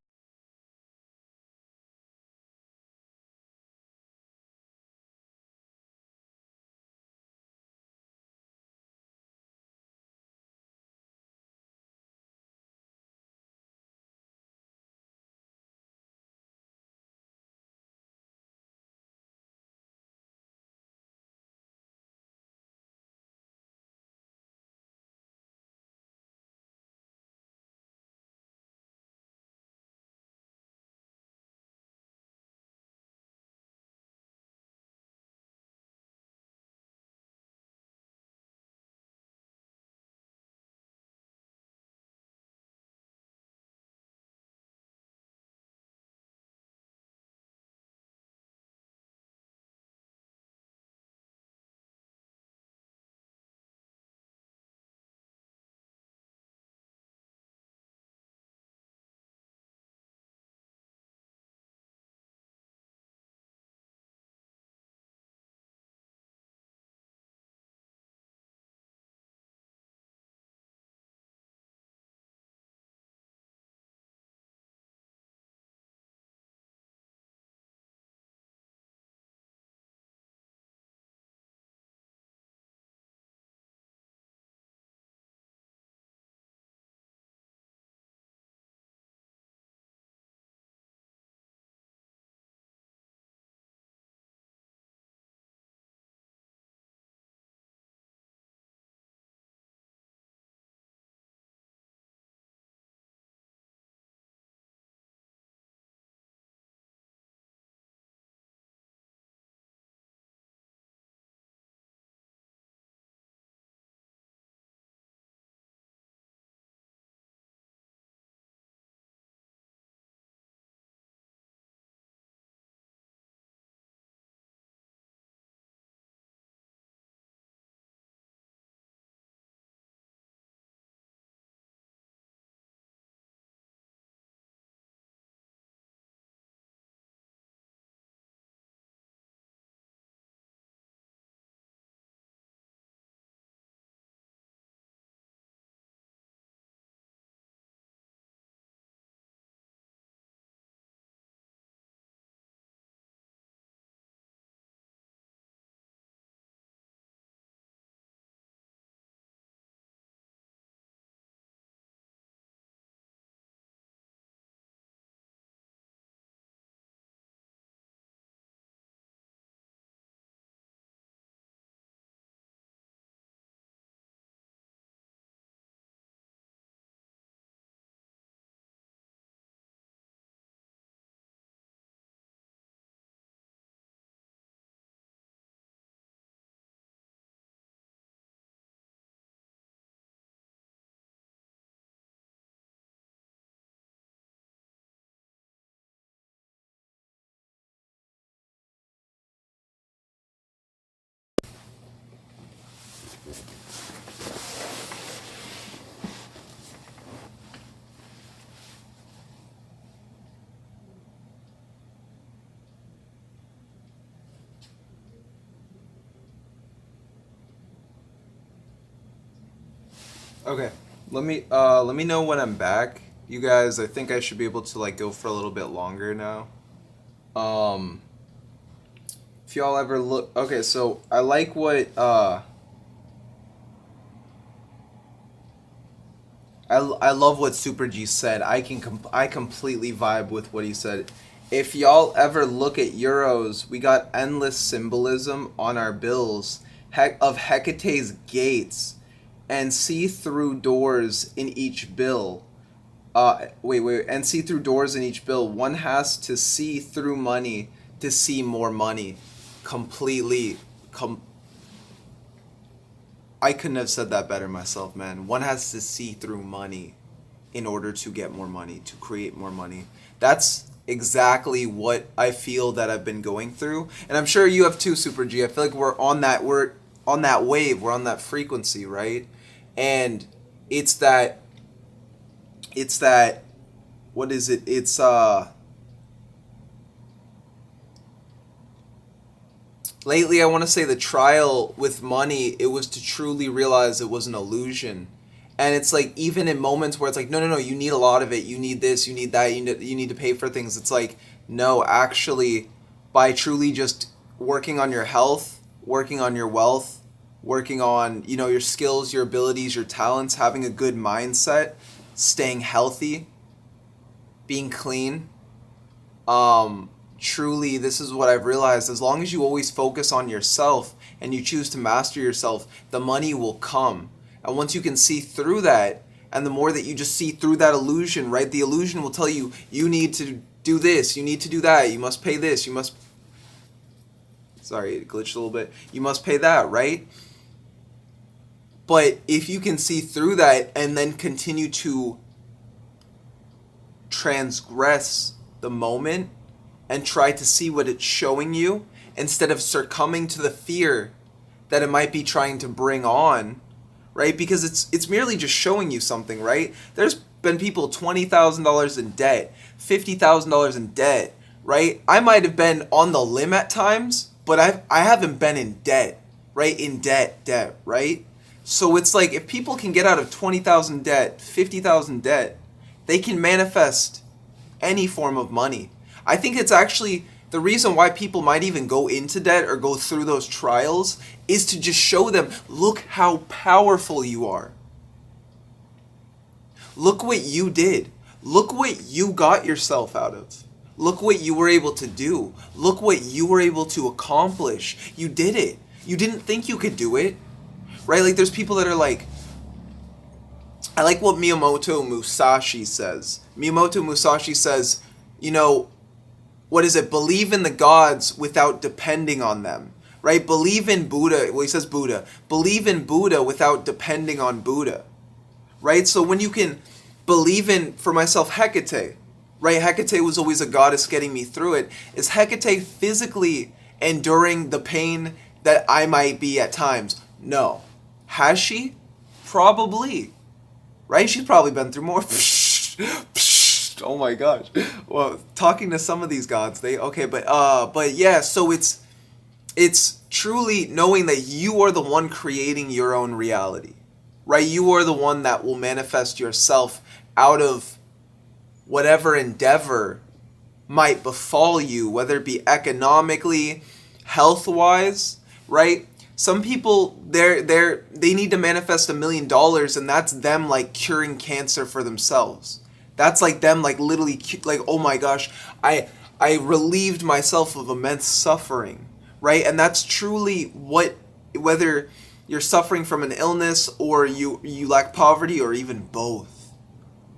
Okay. Let me know when I'm back. You guys, I think I should be able to like go for a little bit longer now. Um if y'all ever look, okay, so I like what I love what Super G said. I completely vibe with what he said. If y'all ever look at euros, we got endless symbolism on our bills of Hecate's gates and see through doors in each bill. And see through doors in each bill. One has to see through money to see more money. Completely. I couldn't have said that better myself, man. One has to see through money in order to get more money, to create more money. That's exactly what I feel that I've been going through. And I'm sure you have too, Super G. I feel like we're on that wave, we're on that frequency, right? And it's that what is it? It's lately, I want to say the trial with money, it was to truly realize it was an illusion. And it's like, even in moments where it's like, no, you need a lot of it. You need this, you need that, you need to pay for things. It's like, no, actually, by truly just working on your health, working on your wealth, working on, your skills, your abilities, your talents, having a good mindset, staying healthy, being clean, truly, this is what I've realized. As long as you always focus on yourself and you choose to master yourself, the money will come. And once you can see through that, and the more that you just see through that illusion, right? The illusion will tell you, you need to do this, you need to do that, you must pay this, sorry, it glitched a little bit. You must pay that, right? But if you can see through that and then continue to transgress the moment and try to see what it's showing you instead of succumbing to the fear that it might be trying to bring on, right? Because it's merely just showing you something, right? There's been people $20,000 in debt, $50,000 in debt, right? I might have been on the limb at times, but I haven't been in debt, right? In debt, right? So it's like, if people can get out of 20,000 debt, 50,000 debt, they can manifest any form of money. I think it's actually the reason why people might even go into debt or go through those trials is to just show them, look how powerful you are. Look what you did. Look what you got yourself out of. Look what you were able to do. Look what you were able to accomplish. You did it. You didn't think you could do it, right? Like, there's people that are like, I like what Miyamoto Musashi says. Miyamoto Musashi says, what is it? Believe in the gods without depending on them, right? Believe in Buddha. Well, he says Buddha. Believe in Buddha without depending on Buddha, right? So when you can believe in, for myself, Hecate, right? Hecate was always a goddess getting me through it. Is Hecate physically enduring the pain that I might be at times? No. Has she? Probably, right? She's probably been through more. Oh my gosh. Well, talking to some of these gods, but yeah, so it's truly knowing that you are the one creating your own reality, right? You are the one that will manifest yourself out of whatever endeavor might befall you, whether it be economically, health-wise, right? Some people, they need to manifest $1 million, and that's them like curing cancer for themselves. That's like them like literally like, oh my gosh, I relieved myself of immense suffering, right? And that's truly whether you're suffering from an illness or you lack poverty or even both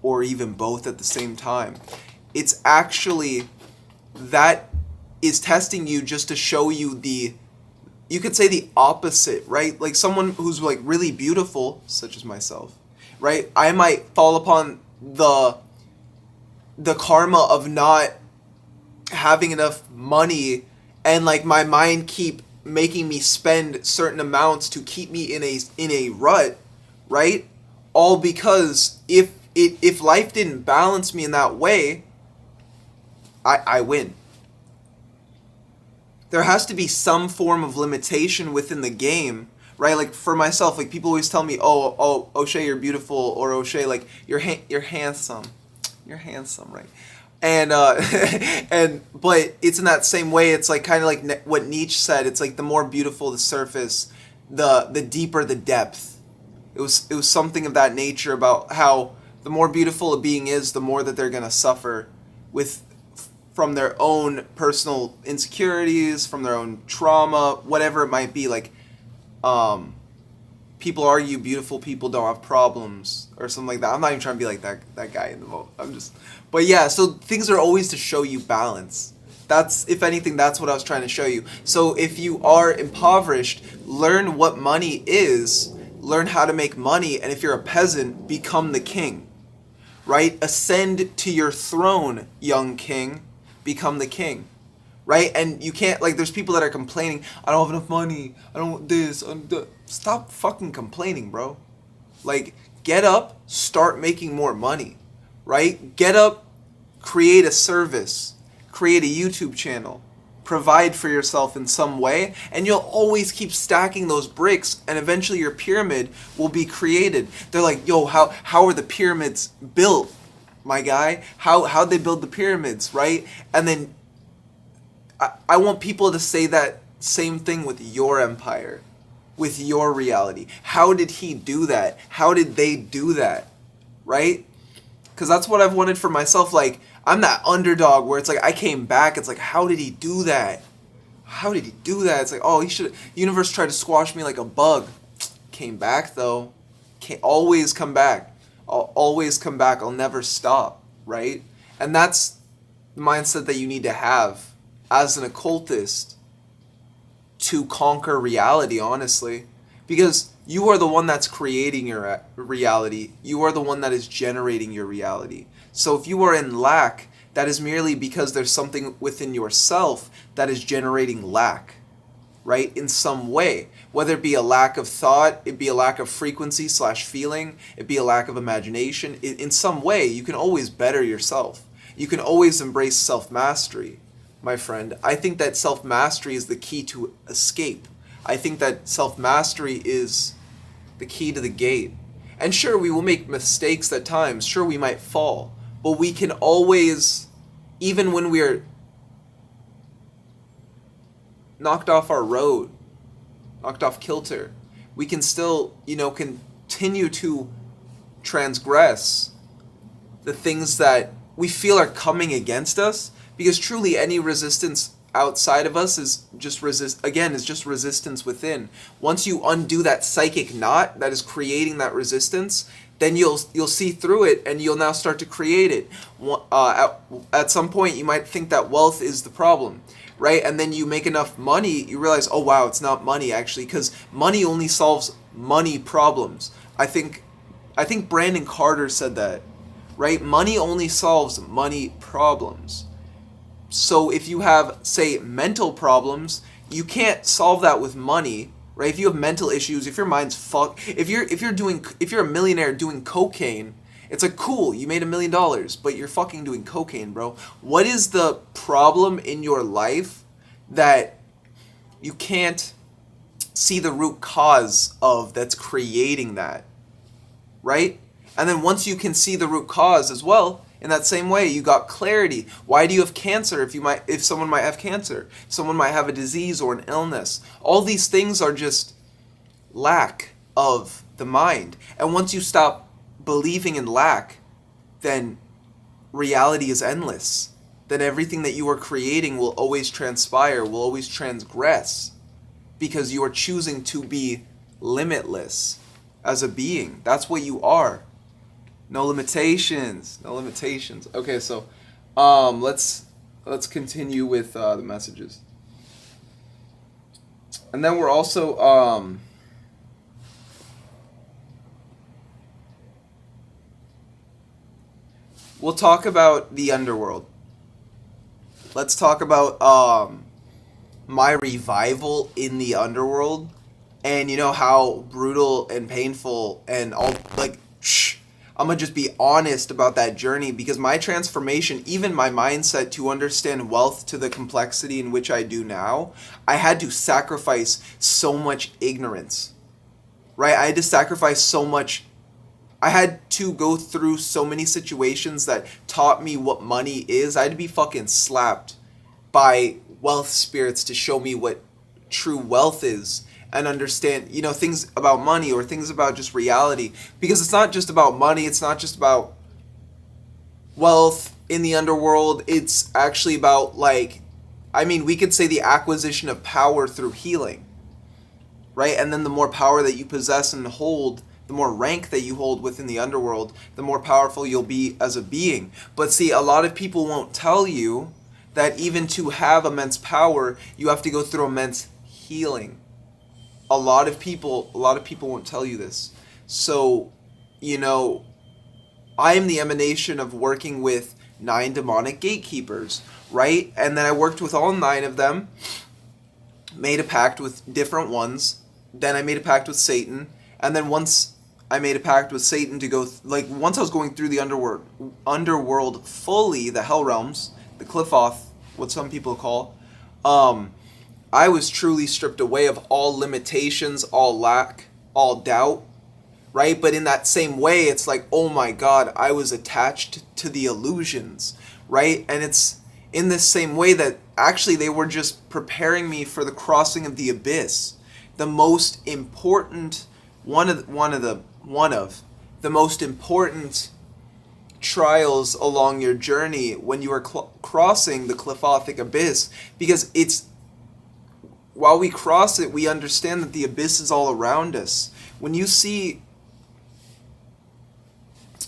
at the same time. It's actually, that is testing you just to show you you could say the opposite, right? Like someone who's like really beautiful, such as myself, right? I might fall upon the karma of not having enough money, and like my mind keep making me spend certain amounts to keep me in a rut, right? All because if life didn't balance me in that way, I win. There has to be some form of limitation within the game right? Like for myself, like people always tell me, oh, O'Shea, you're beautiful, or O'Shea, like you're handsome, right? And but it's in that same way. It's like kind of like what Nietzsche said. It's like the more beautiful the surface, the deeper the depth. It was something of that nature about how the more beautiful a being is, the more that they're gonna suffer from their own personal insecurities, from their own trauma, whatever it might be. Like, people argue beautiful people don't have problems or something like that. I'm not even trying to be like that guy in the vote. But yeah, so things are always to show you balance. That's, if anything, that's what I was trying to show you. So if you are impoverished, learn what money is, learn how to make money, and if you're a peasant, become the king, right? Ascend to your throne, young king, become the king, right? And you can't, like, there's people that are complaining, I don't have enough money, I don't want this, stop fucking complaining, bro. Like, get up, start making more money, right? Get up, create a service, create a YouTube channel, provide for yourself in some way, and you'll always keep stacking those bricks, and eventually your pyramid will be created. They're like, yo, how are the pyramids built, my guy? How'd they build the pyramids, right? And then I want people to say that same thing with your empire, with your reality. How did he do that? How did they do that, right? Because that's what I've wanted for myself. Like, I'm that underdog where it's like I came back. It's like, how did he do that? How did he do that? It's like, oh, he should. Universe tried to squash me like a bug. Came back though. Can't always come back. I'll always come back. I'll never stop. Right? And that's the mindset that you need to have as an occultist to conquer reality. Honestly, because you are the one that's creating your reality. You are the one that is generating your reality. So if you are in lack, that is merely because there's something within yourself that is generating lack, right? In some way, whether it be a lack of thought, it be a lack of frequency / feeling, it be a lack of imagination. In some way, you can always better yourself. You can always embrace self-mastery, my friend. I think that self-mastery is the key to escape. I think that self-mastery is the key to the gate. And sure, we will make mistakes at times. Sure, we might fall. But we can always, even when we're knocked off our road, knocked off kilter, we can still, continue to transgress the things that we feel are coming against us. Because truly, any resistance outside of us is just resistance within. Once you undo that psychic knot that is creating that resistance, then you'll see through it, and you'll now start to create it. At some point, you might think that wealth is the problem, right? And then you make enough money, you realize, oh wow, it's not money actually, because money only solves money problems. I think Brandon Carter said that, right? Money only solves money problems. So if you have, say, mental problems, you can't solve that with money, right? If you have mental issues, if your mind's fucked, if you're a millionaire doing cocaine, it's like, cool, you made $1 million, but you're fucking doing cocaine, bro. What is the problem in your life that you can't see the root cause of that's creating that, right? And then once you can see the root cause as well, in that same way, you got clarity. Why do you have cancer if someone might have cancer? Someone might have a disease or an illness. All these things are just lack of the mind. And once you stop believing in lack, then reality is endless. Then everything that you are creating will always transpire, will always transgress, because you are choosing to be limitless as a being. That's what you are. No limitations. No limitations. Okay, so let's continue with the messages. And then we're also we'll talk about the underworld. Let's talk about my revival in the underworld, and how brutal and painful and all, like, I'm going to just be honest about that journey, because my transformation, even my mindset to understand wealth to the complexity in which I do now, I had to sacrifice so much ignorance. right? I had to sacrifice so much. I had to go through so many situations that taught me what money is. I had to be fucking slapped by wealth spirits to show me what true wealth is and understand, you know, things about money or things about just reality. Because it's not just about money, it's not just about wealth in the underworld. It's actually about, like, I mean, we could say the acquisition of power through healing, right? And then the more power that you possess and hold, the more rank that you hold within the underworld, the more powerful you'll be as a being. But see, a lot of people won't tell you that even to have immense power, you have to go through immense healing. A lot of people won't tell you this. So, you know, I am the emanation of working with 9 demonic gatekeepers, right? And then I worked with all 9 of them, made a pact with different ones. Then I made a pact with Satan. And then once I made a pact with Satan to go, once I was going through the underworld fully, the hell realms, the Cliffoth, what some people call, I was truly stripped away of all limitations, all lack, all doubt, right? But in that same way, it's like, oh my God, I was attached to the illusions, right? And it's in this same way that actually they were just preparing me for the crossing of the abyss, the most important one of the most important trials along your journey when you are crossing the Cliffothic abyss, because it's while we cross it, we understand that the abyss is all around us. When you see,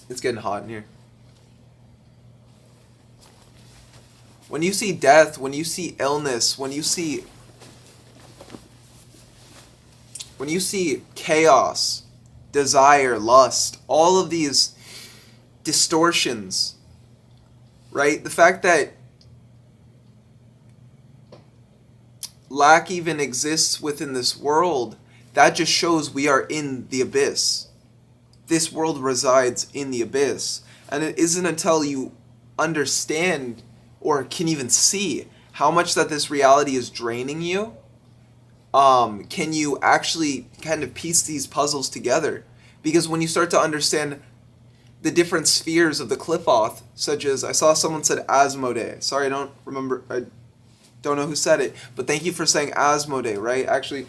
it's getting hot in here. When you see death, when you see illness, when you see chaos, desire, lust, all of these distortions, right? The fact that lack even exists within this world, that just shows we are in the abyss. This world resides in the abyss. And it isn't until you understand or can even see how much that this reality is draining you, can you actually kind of piece these puzzles together. Because when you start to understand the different spheres of the Cliffoth, such as, I saw someone said Asmodee. Sorry, I don't know who said it, but thank you for saying Asmodee, right? Actually,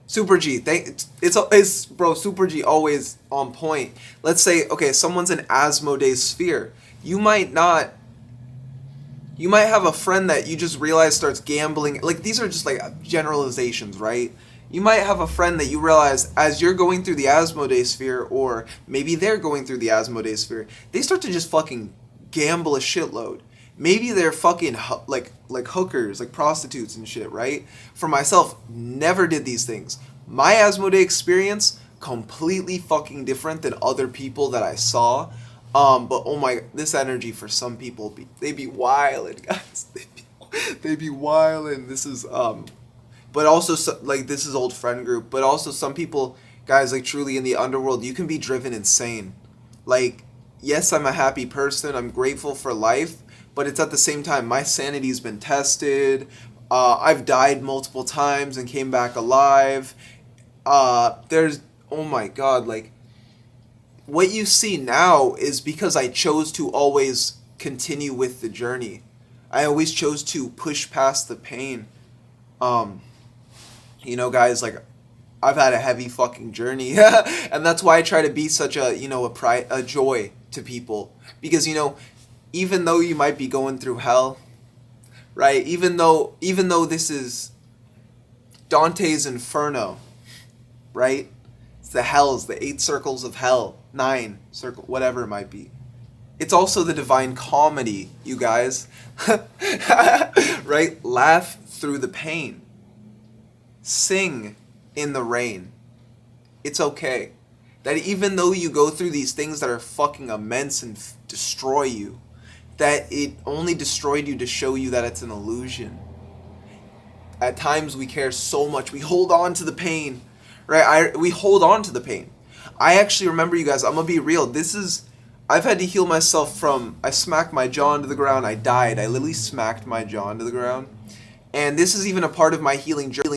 Super G, it's bro, Super G always on point. Let's say, okay, someone's in Asmodee sphere. You might have a friend that you just realize starts gambling. Like, these are just like generalizations, right? You might have a friend that you realize as you're going through the Asmodee sphere, or maybe they're going through the Asmodee sphere, they start to just fucking gamble a shitload. Maybe they're fucking like hookers, like prostitutes and shit, right? For myself, never did these things. My Asmodee experience, completely fucking different than other people that I saw. But oh my, this energy for some people, they be wildin', guys. They be wildin'. This is, but also, like, this is old friend group. But also some people, guys, like, truly in the underworld, you can be driven insane. Like, yes, I'm a happy person. I'm grateful for life. But it's at the same time, my sanity's been tested. I've died multiple times and came back alive. There's, oh my God, like, what you see now is because I chose to always continue with the journey. I always chose to push past the pain. You know, guys, like, I've had a heavy fucking journey. And that's why I try to be such a, you know, a joy to people. Because, you know, even though you might be going through hell, right? Even though this is Dante's Inferno, right? It's the hells, the 8 circles of hell, 9 circle, whatever it might be. It's also the divine comedy, you guys. Right? Laugh through the pain. Sing in the rain. It's okay. That even though you go through these things that are fucking immense and destroy you, that it only destroyed you to show you that it's an illusion. At times we care so much. We hold on to the pain. Right? We hold on to the pain. I actually remember, you guys, I'm going to be real. I've had to heal myself from, I smacked my jaw into the ground. I died. I literally smacked my jaw into the ground. And this is even a part of my healing journey.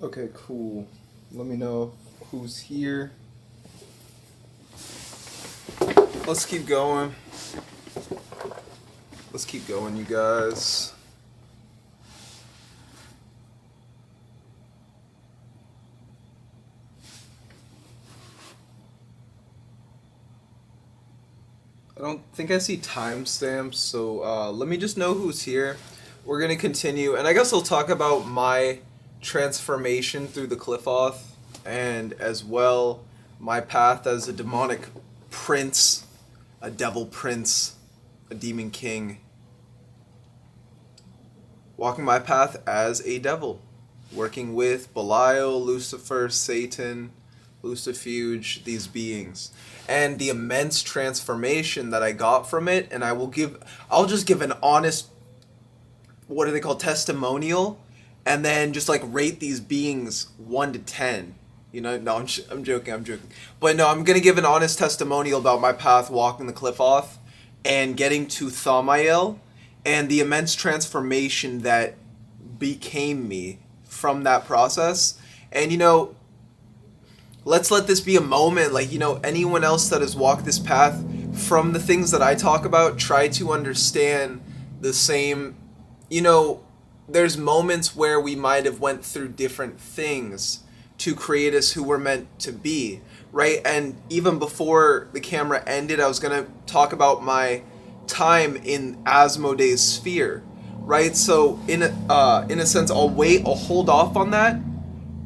Okay, cool. Let me know who's here. Let's keep going. Let's keep going, you guys. I don't think I see timestamps, so let me just know who's here. We're going to continue, and I guess I'll talk about my transformation through the Qliphoth, and as well my path as a demonic prince, a devil prince, a demon king. Walking my path as a devil, working with Belial, Lucifer, Satan, Lucifuge, these beings, and the immense transformation that I got from it. And I'll just give an honest, what are they called, testimonial, and then just like rate these beings 1 to 10. You know, no, I'm joking. But no, I'm gonna give an honest testimonial about my path walking the Qliphoth and getting to Thamael, and the immense transformation that became me from that process. And you know, let's let this be a moment, like, you know, anyone else that has walked this path, from the things that I talk about, try to understand the same. You know, there's moments where we might have went through different things to create us who we're meant to be, right? And even before the camera ended, I was gonna talk about my time in Asmodee's sphere, right? So in a sense, I'll hold off on that,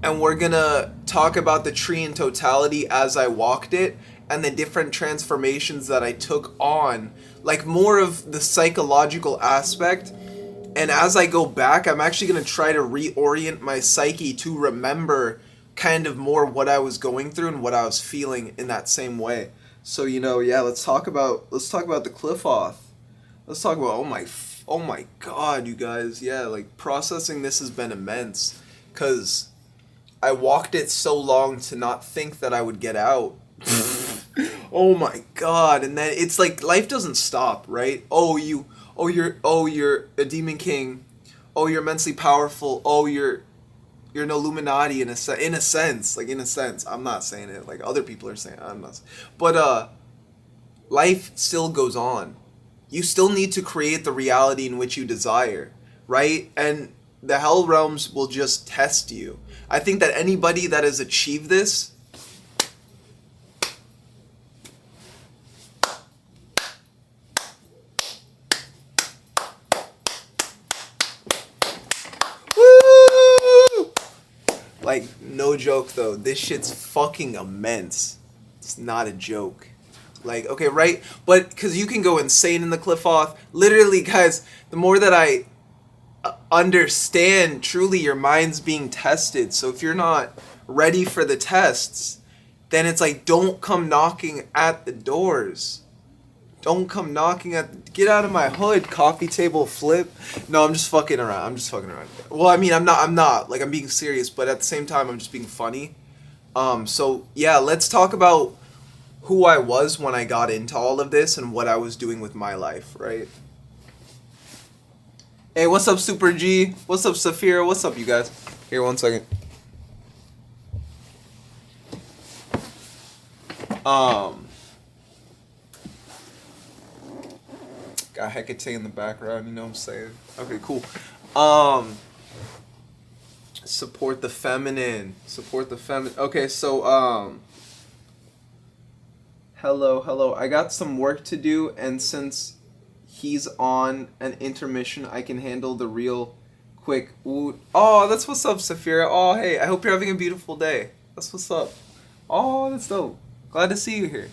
and we're gonna talk about the tree in totality as I walked it, and the different transformations that I took on, like more of the psychological aspect. And as I go back, I'm actually gonna try to reorient my psyche to remember kind of more what I was going through and what I was feeling in that same way. So, you know, yeah, let's talk about the Qliphoth. Let's talk about, oh my god, you guys, yeah, like processing this has been immense, cause I walked it so long to not think that I would get out. Oh my god. And then it's like life doesn't stop, right? You're a demon king. Oh, you're immensely powerful. Oh, you're an Illuminati in a sense. I'm not saying it like other people are saying. I'm not. But life still goes on. You still need to create the reality in which you desire, right? And the hell realms will just test you. I think that anybody that has achieved this, woo! Like, no joke though, this shit's fucking immense. It's not a joke. Like, okay, right? But because you can go insane in the Qliphoth. Literally, guys, the more that I understand, truly your mind's being tested. So if you're not ready for the tests, then it's like, don't come knocking at the doors. Don't come knocking get out of my hood, coffee table flip. No, I'm just fucking around. Well, I mean, I'm not like, I'm being serious, but at the same time I'm just being funny. So yeah, let's talk about who I was when I got into all of this and what I was doing with my life, right? Hey, what's up, Super G? What's up, Saphira? What's up, you guys? Here, 1 second. Got Hecate in the background, you know what I'm saying? Okay, cool. Support the feminine. Okay, so, hello. I got some work to do, and since he's on an intermission, I can handle the real quick. Ooh. Oh, that's what's up, Saphira. Oh, hey, I hope you're having a beautiful day. That's what's up. Oh, that's dope. Glad to see you here.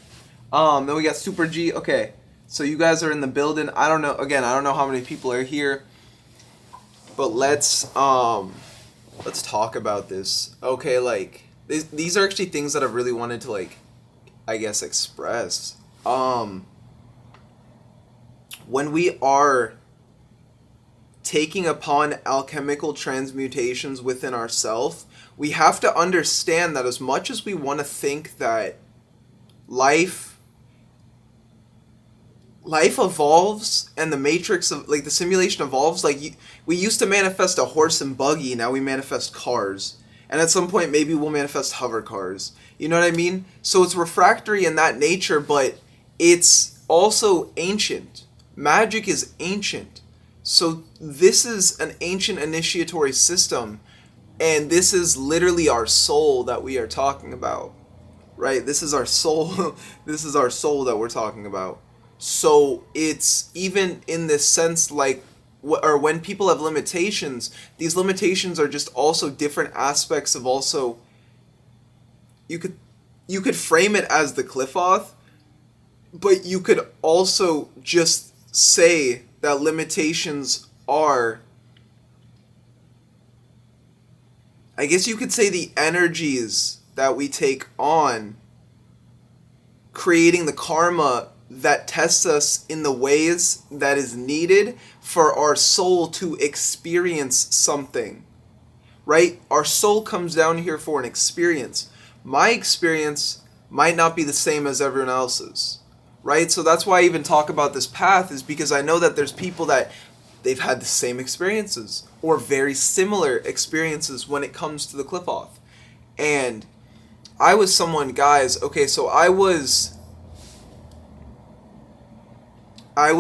Then we got Super G. Okay, so you guys are in the building. I don't know how many people are here, but let's talk about this. Okay, like these are actually things that I've really wanted to, like, I guess, express. When we are taking upon alchemical transmutations within ourselves, we have to understand that as much as we want to think that life evolves and the matrix of, like, the simulation evolves, like, we used to manifest a horse and buggy, now we manifest cars. And at some point, maybe we'll manifest hover cars. You know what I mean? So it's refractory in that nature, but it's also ancient. Magic is ancient. So this is an ancient initiatory system, and this is literally our soul that we are talking about. Right? This is our soul. This is our soul that we're talking about. So it's even in this sense, like, or when people have limitations, these limitations are just also different aspects of also, you could frame it as the Qliphoth, but you could also just say that limitations are, I guess you could say, the energies that we take on, creating the karma that tests us in the ways that is needed for our soul to experience something, right? Our soul comes down here for an experience. My experience might not be the same as everyone else's, right? So that's why I even talk about this path, is because I know that there's people that they've had the same experiences or very similar experiences when it comes to the Qliphoth. And I was someone, guys, okay, so I was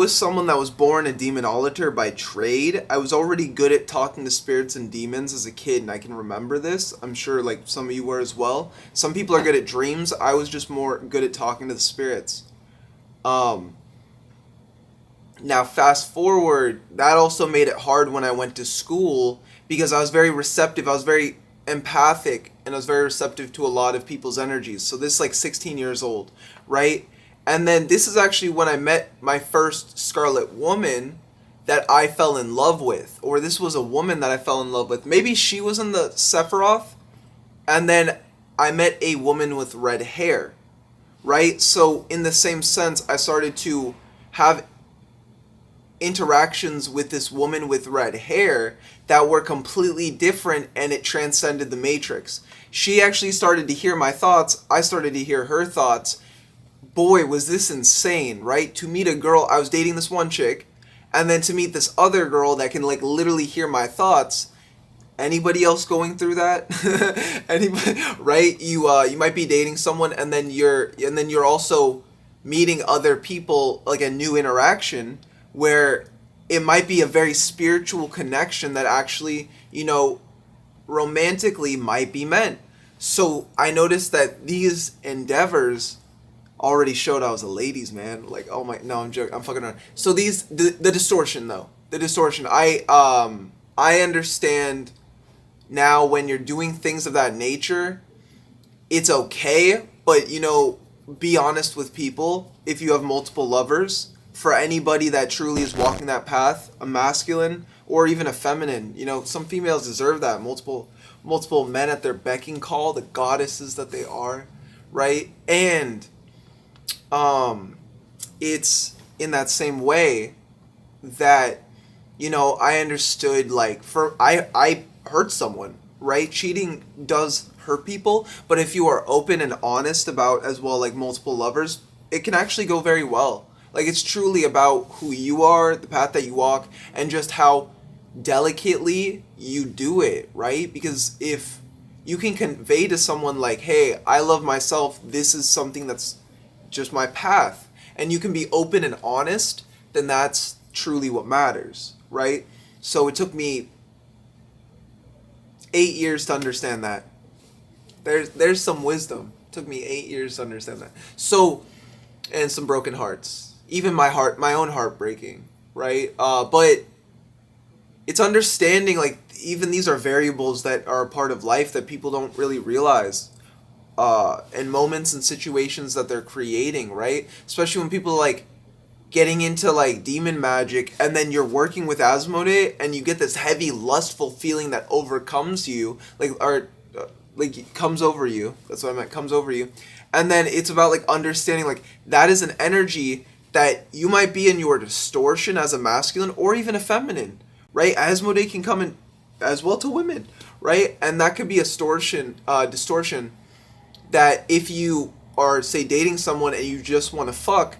someone that was born a demonologer by trade. I was already good at talking to spirits and demons as a kid, and I can remember this. I'm sure like some of you were as well. Some people are good at dreams. I was just more good at talking to the spirits. Now fast forward, that also made it hard when I went to school, because I was very receptive. I was very empathic, and I was very receptive to a lot of people's energies. So this is like 16 years old, right? And then this is actually when I met my first Scarlet Woman that I fell in love with. Or this was a woman that I fell in love with. Maybe she was in the Sephiroth. And then I met a woman with red hair, right? So in the same sense, I started to have interactions with this woman with red hair that were completely different, and it transcended the matrix. She actually started to hear my thoughts. I started to hear her thoughts. Boy, was this insane, right? To meet a girl, I was dating this one chick, and then to meet this other girl that can like literally hear my thoughts. Anybody else going through that? Anybody, right? You might be dating someone, and then you're also meeting other people, like a new interaction where it might be a very spiritual connection that actually, romantically might be meant. So I noticed that these endeavors already showed I was a ladies' man. Like, oh my, no, I'm joking. I'm fucking around. So the distortion though, I understand now when you're doing things of that nature, it's okay, but be honest with people. If you have multiple lovers, for anybody that truly is walking that path, a masculine or even a feminine, some females deserve that. Multiple men at their beck and call, the goddesses that they are, right? And it's in that same way that, I understood, like, I hurt someone, right? Cheating does hurt people, but if you are open and honest about as well, like, multiple lovers, it can actually go very well. Like, it's truly about who you are, the path that you walk, and just how delicately you do it, right? Because if you can convey to someone like, hey, I love myself, this is something that's just my path, and you can be open and honest, then that's truly what matters, right? So it took me 8 years to understand that. There's some wisdom. It took me 8 years to understand that. So, and some broken hearts. Even my own heart breaking, right? But it's understanding, like, even these are variables that are a part of life that people don't really realize. And moments and situations that they're creating, right? Especially when people like getting into like demon magic, and then you're working with Asmodee, and you get this heavy lustful feeling that overcomes you, comes over you. That's what I meant, comes over you. And then it's about like understanding, like, that is an energy that you might be in your distortion as a masculine or even a feminine, right? Asmodee can come in as well to women, right? And that could be a distortion that if you are, say, dating someone and you just want to fuck,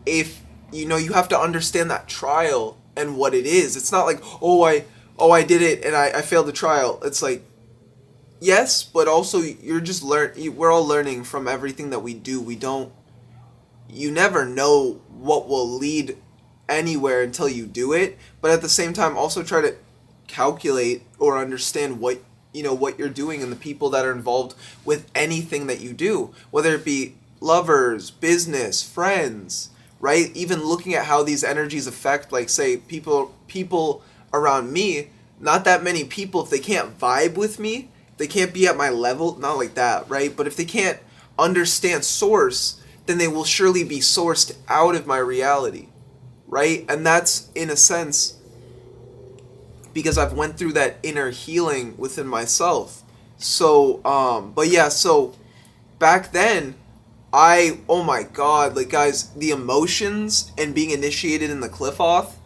if you have to understand that trial and what it is. It's not like, I did it and I failed the trial. It's like, yes, but also you're just we're all learning from everything that we do. You never know what will lead anywhere until you do it, but at the same time also try to calculate or understand what you're doing and the people that are involved with anything that you do, whether it be lovers, business, friends, right? Even looking at how these energies affect, like, say, people around me. Not that many people, if they can't vibe with me, they can't be at my level, not like that, right? But if they can't understand source, then they will surely be sourced out of my reality, right? And that's, in a sense, because I've went through that inner healing within myself. So, but yeah, so back then, oh my god, like, guys, the emotions and being initiated in the cliff off,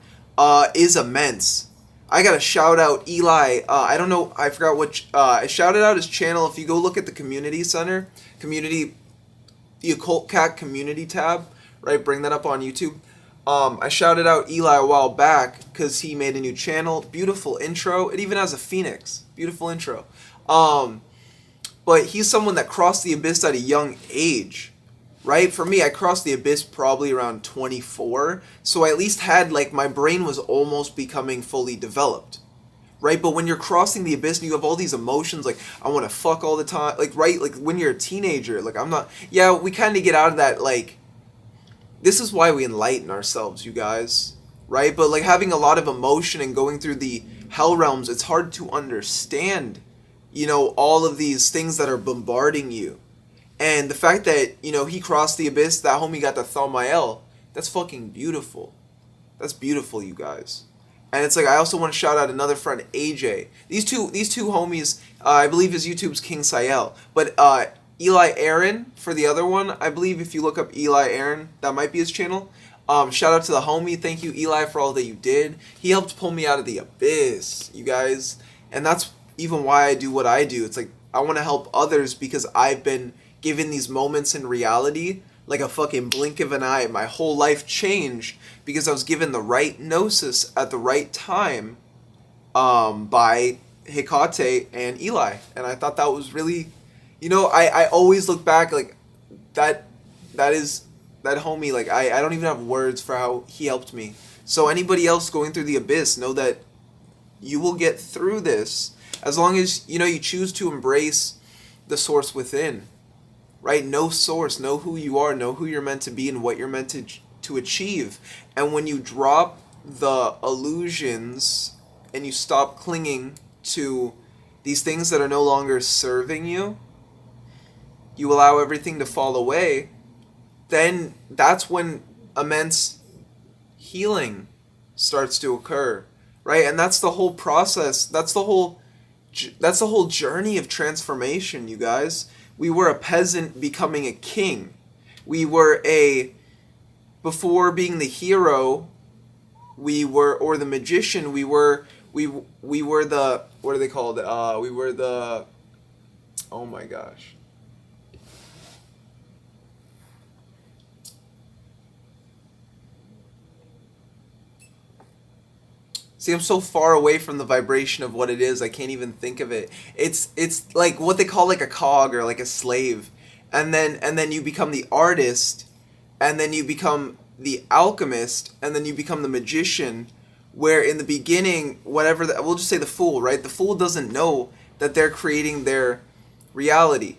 is immense. I gotta shout out Eli. I don't know, I forgot which. I shouted out his channel. If you go look at the community center, the Occult Cat community tab, right? Bring that up on YouTube. I shouted out Eli a while back because he made a new channel. Beautiful intro. It even has a phoenix. Beautiful intro. But he's someone that crossed the abyss at a young age, right? For me, I crossed the abyss probably around 24. So I at least had, like, my brain was almost becoming fully developed, right? But when you're crossing the abyss and you have all these emotions, like, I want to fuck all the time, like, right? Like, when you're a teenager, like, yeah, we kind of get out of that, like, this is why we enlighten ourselves, you guys, right? But, like, having a lot of emotion and going through the hell realms, it's hard to understand, all of these things that are bombarding you. And the fact that, he crossed the abyss, that homie got the Thaumael, that's fucking beautiful. That's beautiful, you guys. And it's like, I also want to shout out another friend, AJ. These two homies, I believe his YouTube's King Sayel. But Eli Aaron for the other one, I believe if you look up Eli Aaron, that might be his channel. Shout out to the homie. Thank you, Eli, for all that you did. He helped pull me out of the abyss, you guys. And that's even why I do what I do. It's like, I want to help others because I've been given these moments in reality, like a fucking blink of an eye. My whole life changed because I was given the right gnosis at the right time, by Hecate and Eli. And I thought that was really, I always look back, like, that homie, like, I don't even have words for how he helped me. So anybody else going through the abyss, know that you will get through this as long as, you choose to embrace the source within. Right? Know source, know who you are, know who you're meant to be and what you're meant to achieve. And when you drop the illusions and you stop clinging to these things that are no longer serving you, you allow everything to fall away, then that's when immense healing starts to occur, right? And that's the whole process. That's the whole journey of transformation, you guys. We were a peasant becoming a king. Before being the hero, or the magician, we were the, what are they called? We were the, oh my gosh. See, I'm so far away from the vibration of what it is, I can't even think of it. It's like what they call like a cog or like a slave. And then you become the artist, and then you become the alchemist, and then you become the magician, where in the beginning, we'll just say the fool, right? The fool doesn't know that they're creating their reality.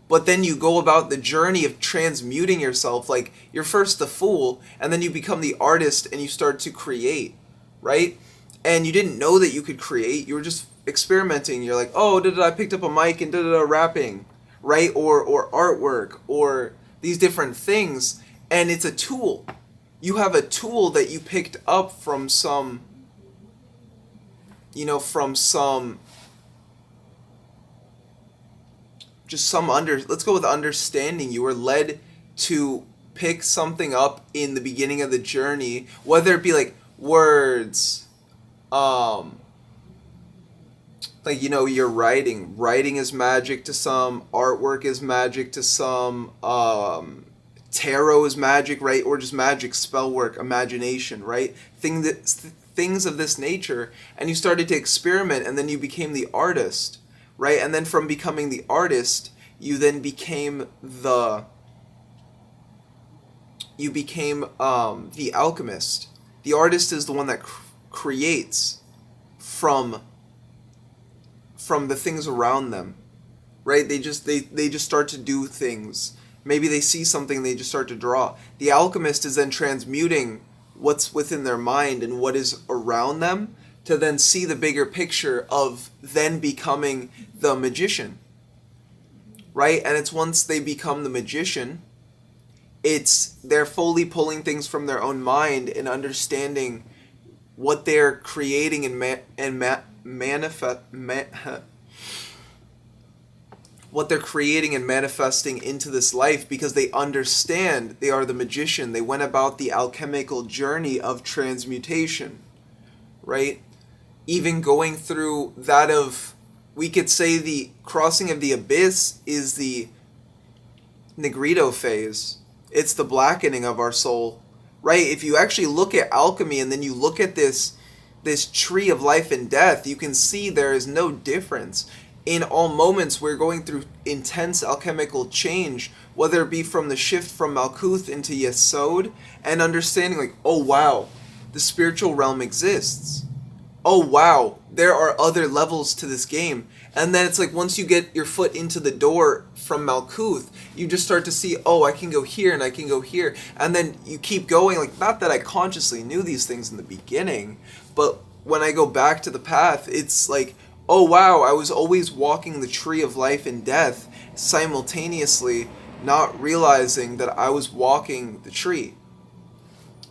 But then you go about the journey of transmuting yourself, like you're first the fool, and then you become the artist and you start to create, right? And you didn't know that you could create. You were just experimenting. You're like, oh, I picked up a mic and rapping, right? Or artwork, or these different things. And it's a tool. You have a tool that you picked up from some, let's go with understanding. You were led to pick something up in the beginning of the journey, whether it be like words, you're writing is magic to some, artwork is magic to some, tarot is magic, right? Or just magic, spellwork, imagination, right? Things of this nature, and you started to experiment, and then you became the artist, right? And then from becoming the artist, you then became the alchemist. The artist is the one that creates from the things around them, right? They just start to do things. Maybe they see something, they just start to draw. The alchemist is then transmuting what's within their mind and what is around them to then see the bigger picture of then becoming the magician, right? And it's once they become the magician, they're fully pulling things from their own mind and understanding what they're creating what they're creating and manifesting into this life, because they understand they are the magician. They went about the alchemical journey of transmutation, right? Even going through that of, we could say the crossing of the abyss is the Negrito phase. It's the blackening of our soul, right? If you actually look at alchemy and then you look at this tree of life and death, you can see there is no difference. In all moments, we're going through intense alchemical change, whether it be from the shift from Malkuth into Yesod, and understanding like, oh wow, the spiritual realm exists. Oh wow, there are other levels to this game. And then it's like once you get your foot into the door from Malkuth, you just start to see, oh, I can go here and I can go here. And then you keep going, like, not that I consciously knew these things in the beginning, but when I go back to the path, it's like, oh wow, I was always walking the tree of life and death simultaneously, not realizing that I was walking the tree.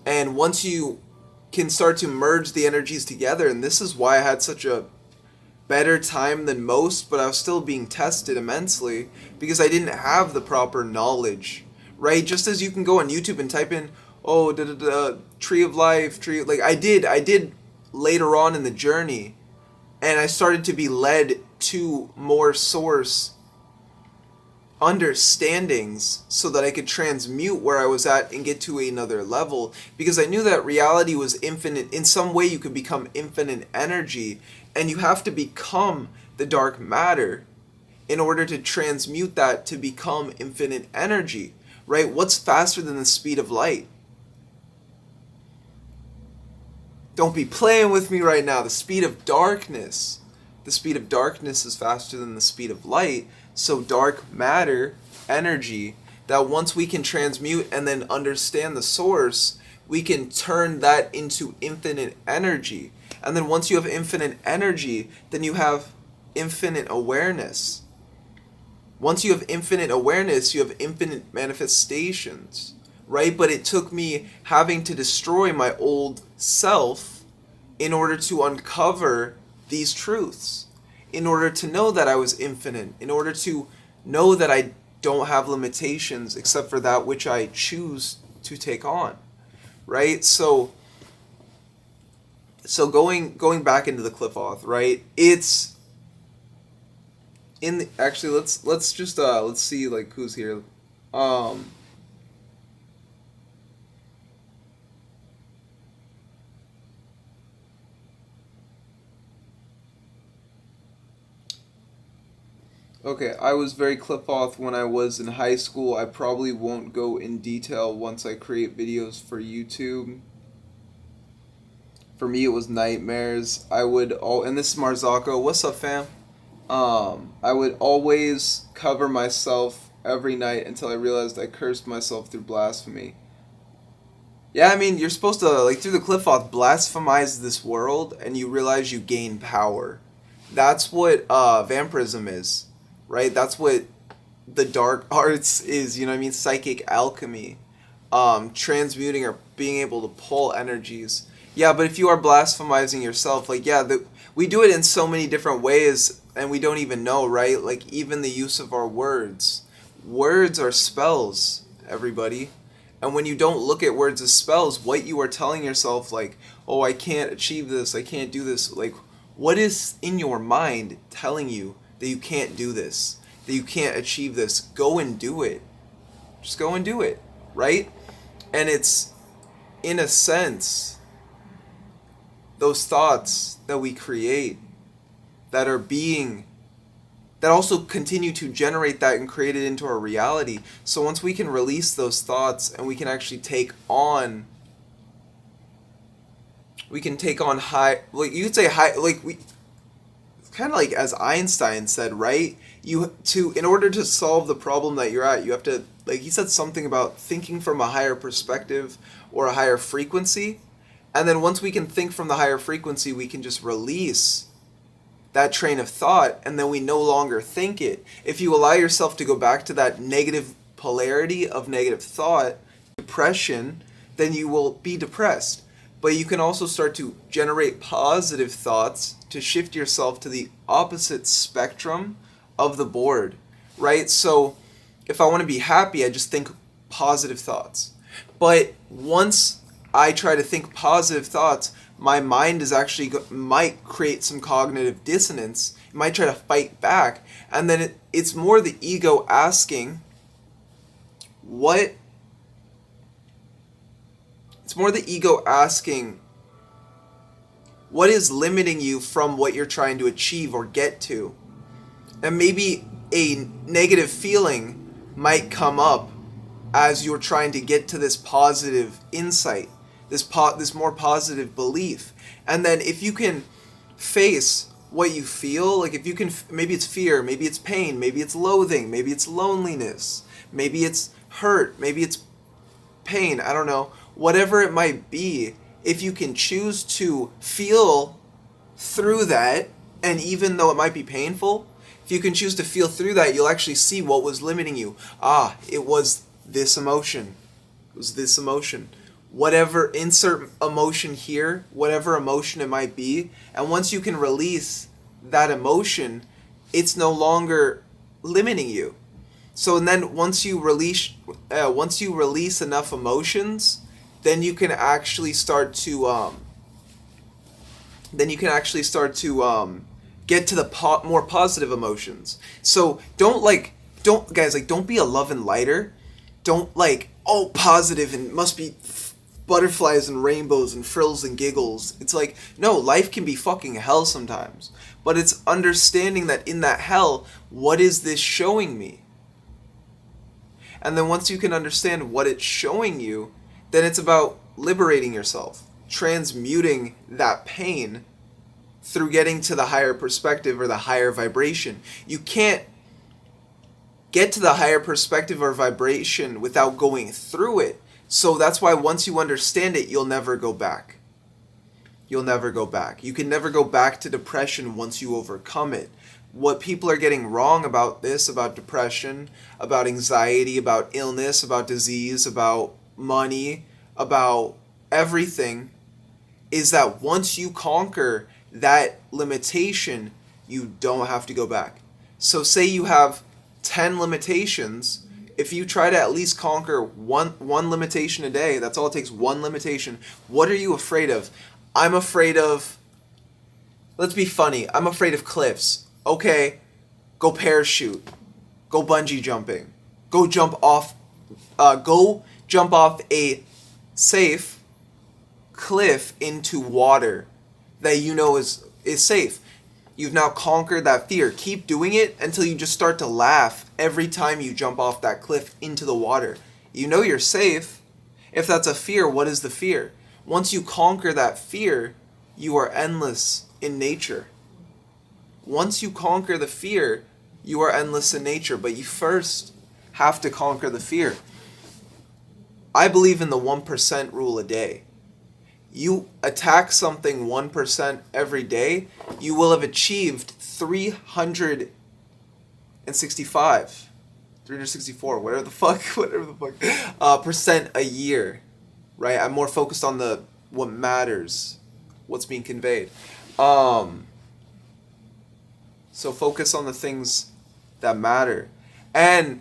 And once you can start to merge the energies together, and this is why I had such a better time than most, but I was still being tested immensely because I didn't have the proper knowledge, right? Just as you can go on YouTube and type in, oh, tree of life, like I did later on in the journey, and I started to be led to more source understandings so that I could transmute where I was at and get to another level, because I knew that reality was infinite. In some way you could become infinite energy, and you have to become the dark matter in order to transmute that to become infinite energy, right? What's faster than the speed of light? Don't be playing with me right now. The speed of darkness. The speed of darkness is faster than the speed of light. So dark matter, energy, that once we can transmute and then understand the source, we can turn that into infinite energy. And then once you have infinite energy, then you have infinite awareness. Once you have infinite awareness, you have infinite manifestations, right? But it took me having to destroy my old self in order to uncover these truths, in order to know that I was infinite, in order to know that I don't have limitations except for that which I choose to take on, right? So going back into the Cliff-Oth, right? It's in the, actually let's just let's see like who's here. Okay, I was very Cliff-Oth when I was in high school. I probably won't go in detail once I create videos for YouTube. For me, it was nightmares. And this is Marzocco. What's up, fam? I would always cover myself every night until I realized I cursed myself through blasphemy. Yeah, I mean, you're supposed to, like, through the Cliff-Oth, blasphemize this world, and you realize you gain power. That's what vampirism is. Right? That's what the dark arts is, you know what I mean? Psychic alchemy. Transmuting or being able to pull energies. Yeah, but if you are blasphemizing yourself, like, yeah, we do it in so many different ways, and we don't even know, right? Like, even the use of our words. Words are spells, everybody. And when you don't look at words as spells, what you are telling yourself, like, oh, I can't achieve this, I can't do this, like, what is in your mind telling you that you can't do this, that you can't achieve this? Go and do it. Just go and do it, right? And it's, in a sense, those thoughts that we create that are being that also continue to generate that and create it into our reality. So once we can release those thoughts and we can actually take on high, like you could say high, like we kind of like as Einstein said, right? In order to solve the problem that you're at, you have to, like he said something about thinking from a higher perspective or a higher frequency. And then once we can think from the higher frequency, we can just release that train of thought, and then we no longer think it. If you allow yourself to go back to that negative polarity of negative thought, depression, then you will be depressed. But you can also start to generate positive thoughts to shift yourself to the opposite spectrum of the board, right? So if I want to be happy, I just think positive thoughts. But once I try to think positive thoughts, my mind is actually might create some cognitive dissonance. It might try to fight back, and then it's more the ego asking, what? It's more the ego asking, what is limiting you from what you're trying to achieve or get to? And maybe a negative feeling might come up as you're trying to get to this positive insight, this more positive belief. And then if you can face what you feel, like if you can, maybe it's fear, maybe it's pain, maybe it's loathing, maybe it's loneliness, maybe it's hurt, maybe it's pain, I don't know, whatever it might be, if you can choose to feel through that, and even though it might be painful, if you can choose to feel through that, you'll actually see what was limiting you. It was this emotion. It was this emotion. Whatever, insert emotion here, whatever emotion it might be, and once you can release that emotion, it's no longer limiting you. So then once you release enough emotions, then you can actually start to get to the more positive emotions. So don't be a love and lighter. Don't positive and must be butterflies and rainbows and frills and giggles. It's like, no, life can be fucking hell sometimes. But it's understanding that in that hell, what is this showing me? And then once you can understand what it's showing you, then it's about liberating yourself, transmuting that pain through getting to the higher perspective or the higher vibration. You can't get to the higher perspective or vibration without going through it. So that's why once you understand it, you'll never go back. You'll never go back. You can never go back to depression once you overcome it. What people are getting wrong about this, about depression, about anxiety, about illness, about disease, about money, about everything, is that once you conquer that limitation, you don't have to go back. So say you have 10 limitations. If you try to at least conquer one limitation a day, that's all it takes, one limitation. What are you afraid of? I'm afraid of, let's be funny, I'm afraid of cliffs. Okay, go parachute, go bungee jumping, go jump off a safe cliff into water that you know is safe. You've now conquered that fear. Keep doing it until you just start to laugh every time you jump off that cliff into the water. You know you're safe. If that's a fear, what is the fear? Once you conquer that fear, you are endless in nature. Once you conquer the fear, you are endless in nature, but you first have to conquer the fear. I believe in the 1% rule a day. You attack something 1% every day, you will have achieved 364, whatever the fuck, percent a year, right? I'm more focused on what matters, what's being conveyed. So focus on the things that matter. And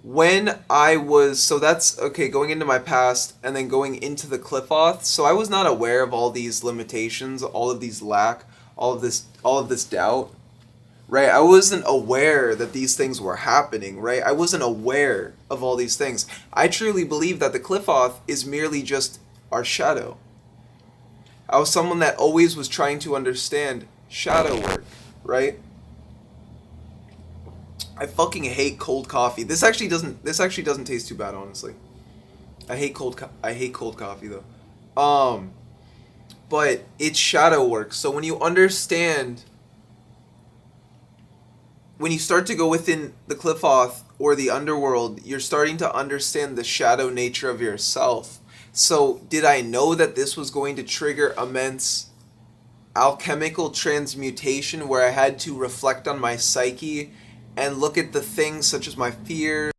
when I was, so that's, okay, going into my past and then going into the cliff-off, so I was not aware of all these limitations, all of these lack, all of this doubt, right? I wasn't aware that these things were happening, right? I wasn't aware of all these things. I truly believe that the cliff-off is merely just our shadow. I was someone that always was trying to understand shadow work, right? I fucking hate cold coffee. This actually doesn't taste too bad, honestly. I hate cold coffee though. But it's shadow work. So when you understand, when you start to go within the Qliphoth or the underworld, you're starting to understand the shadow nature of yourself. So did I know that this was going to trigger immense alchemical transmutation where I had to reflect on my psyche and look at the things such as my fear?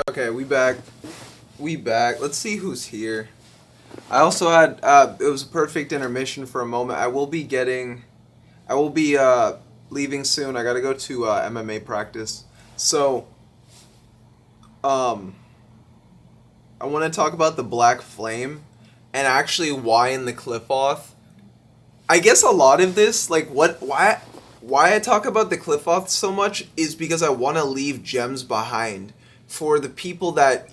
Okay, we back. We back. Let's see who's here. I also had it was a perfect intermission for a moment. I will be leaving soon. I got to go to MMA practice. So, um I want to talk about the Black Flame and actually why in the Qliphoth. I guess a lot of this, like why I talk about the Qliphoth so much is because I want to leave gems behind for the people that,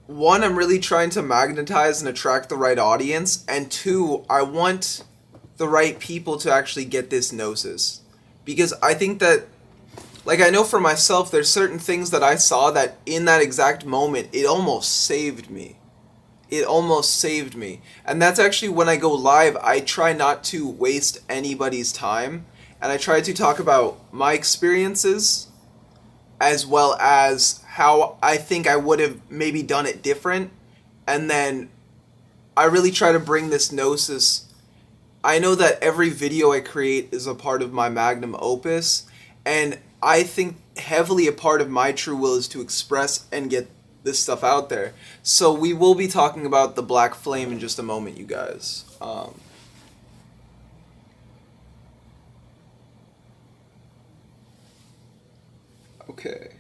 one, I'm really trying to magnetize and attract the right audience, and two, I want the right people to actually get this gnosis. Because I think that, like, I know for myself, there's certain things that I saw that in that exact moment, it almost saved me. It almost saved me. And that's actually when I go live, I try not to waste anybody's time. And I try to talk about my experiences as well as how I think I would have maybe done it different. And then I really try to bring this gnosis. I know that every video I create is a part of my magnum opus, and I think heavily a part of my true will is to express and get this stuff out there. So we will be talking about the Black Flame in just a moment, you guys. Okay.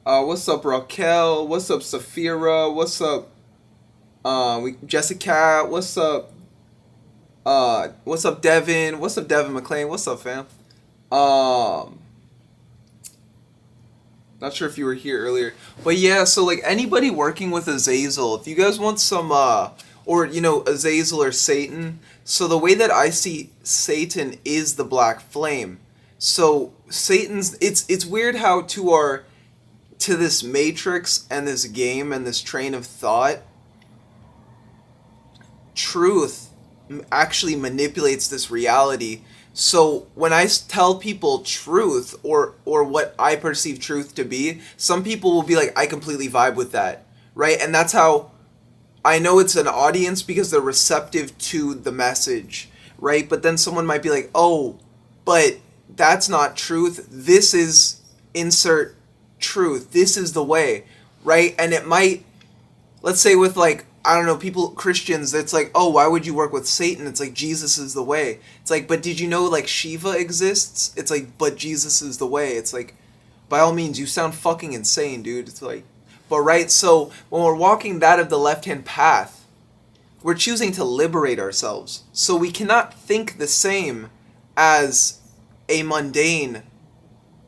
What's up, Raquel? What's up, Safira? What's up, Jessica? What's up, Devin? What's up, Devin McLean? What's up, fam? Um, Not sure if you were here earlier, but yeah. So like anybody working with Azazel, if you guys want some, or you know, Azazel or Satan. So the way that I see Satan is the black flame. So Satan's, it's weird how to this matrix and this game and this train of thought, truth actually manipulates this reality. So when I tell people truth, or what I perceive truth to be, some people will be like, I completely vibe with that, right? And that's how I know it's an audience, because they're receptive to the message, right? But then someone might be like, oh, but that's not truth. This is insert truth. This is the way, right? And it might, let's say with like, I don't know, people, Christians, it's like, oh, why would you work with Satan? It's like, Jesus is the way. It's like, but did you know like Shiva exists? It's like, but Jesus is the way. It's like, by all means, you sound fucking insane, dude. It's like, but right, so when we're walking that of the left-hand path, we're choosing to liberate ourselves. So we cannot think the same as a mundane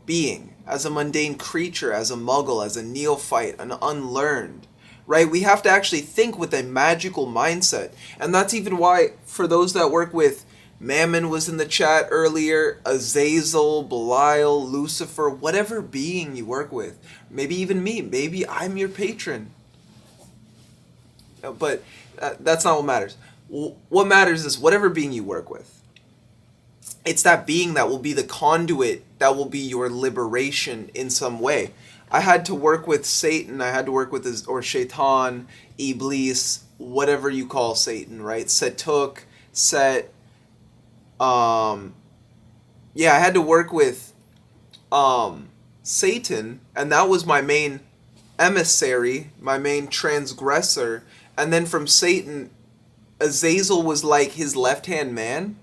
being, as a mundane creature, as a muggle, as a neophyte, an unlearned, right? We have to actually think with a magical mindset. And that's even why, for those that work with, Mammon was in the chat earlier, Azazel, Belial, Lucifer, whatever being you work with, maybe even me, maybe I'm your patron. But that's not what matters. What matters is whatever being you work with. It's that being that will be the conduit, that will be your liberation in some way. I had to work with Satan, I had to work with his, or Shaitan, Iblis, whatever you call Satan, right? Setuk, Set. Yeah, I had to work with Satan, and that was my main emissary, my main transgressor. And then from Satan, Azazel was like his left-hand man.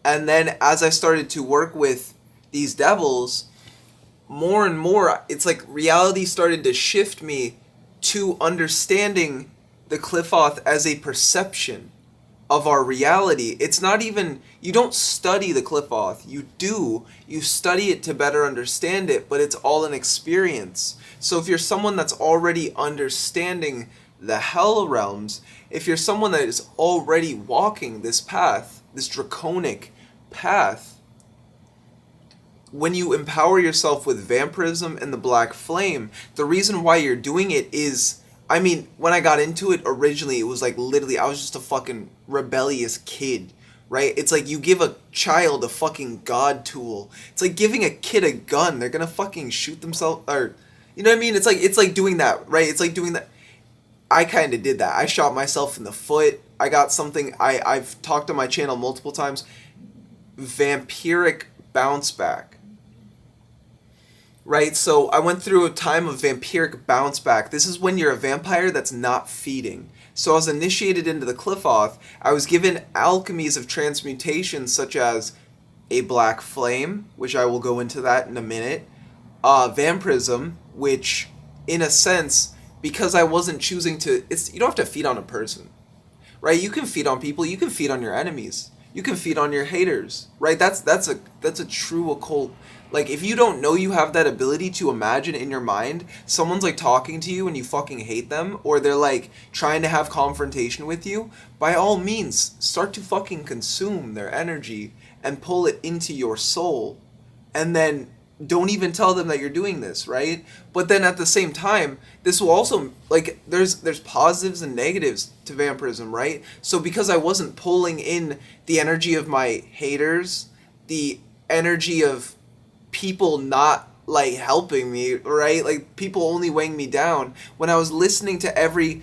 And then as I started to work with these devils, more and more, it's like reality started to shift me to understanding the Qliphoth as a perception of our reality. It's not even, you don't study the Qliphoth, you study it to better understand it, but it's all an experience. So if you're someone that's already understanding the hell realms, if you're someone that is already walking this path, this draconic path, when you empower yourself with vampirism and the black flame, the reason why you're doing it is, I mean, when I got into it originally, it was like literally, I was just a fucking rebellious kid, right? It's like you give a child a fucking god tool. It's like giving a kid a gun. They're gonna fucking shoot themselves, or, you know what I mean? It's like doing that, right? It's like doing that. I kind of did that. I shot myself in the foot. I got something, I've talked on my channel multiple times, vampiric bounce back. Right, so I went through a time of vampiric bounce back. This is when you're a vampire that's not feeding. So I was initiated into the Qliphoth. I was given alchemies of transmutation, such as a black flame, which I will go into that in a minute. Vampirism, which, in a sense, because I wasn't choosing to, you don't have to feed on a person, right? You can feed on people. You can feed on your enemies. You can feed on your haters, right? That's a true occult. Like, if you don't know you have that ability to imagine in your mind, someone's like talking to you and you fucking hate them, or they're like trying to have confrontation with you, by all means, start to fucking consume their energy and pull it into your soul. And then don't even tell them that you're doing this, right? But then at the same time, this will also, like, there's positives and negatives to vampirism, right? So because I wasn't pulling in the energy of my haters, the energy of people not like helping me, right? Like people only weighing me down, when I was listening to every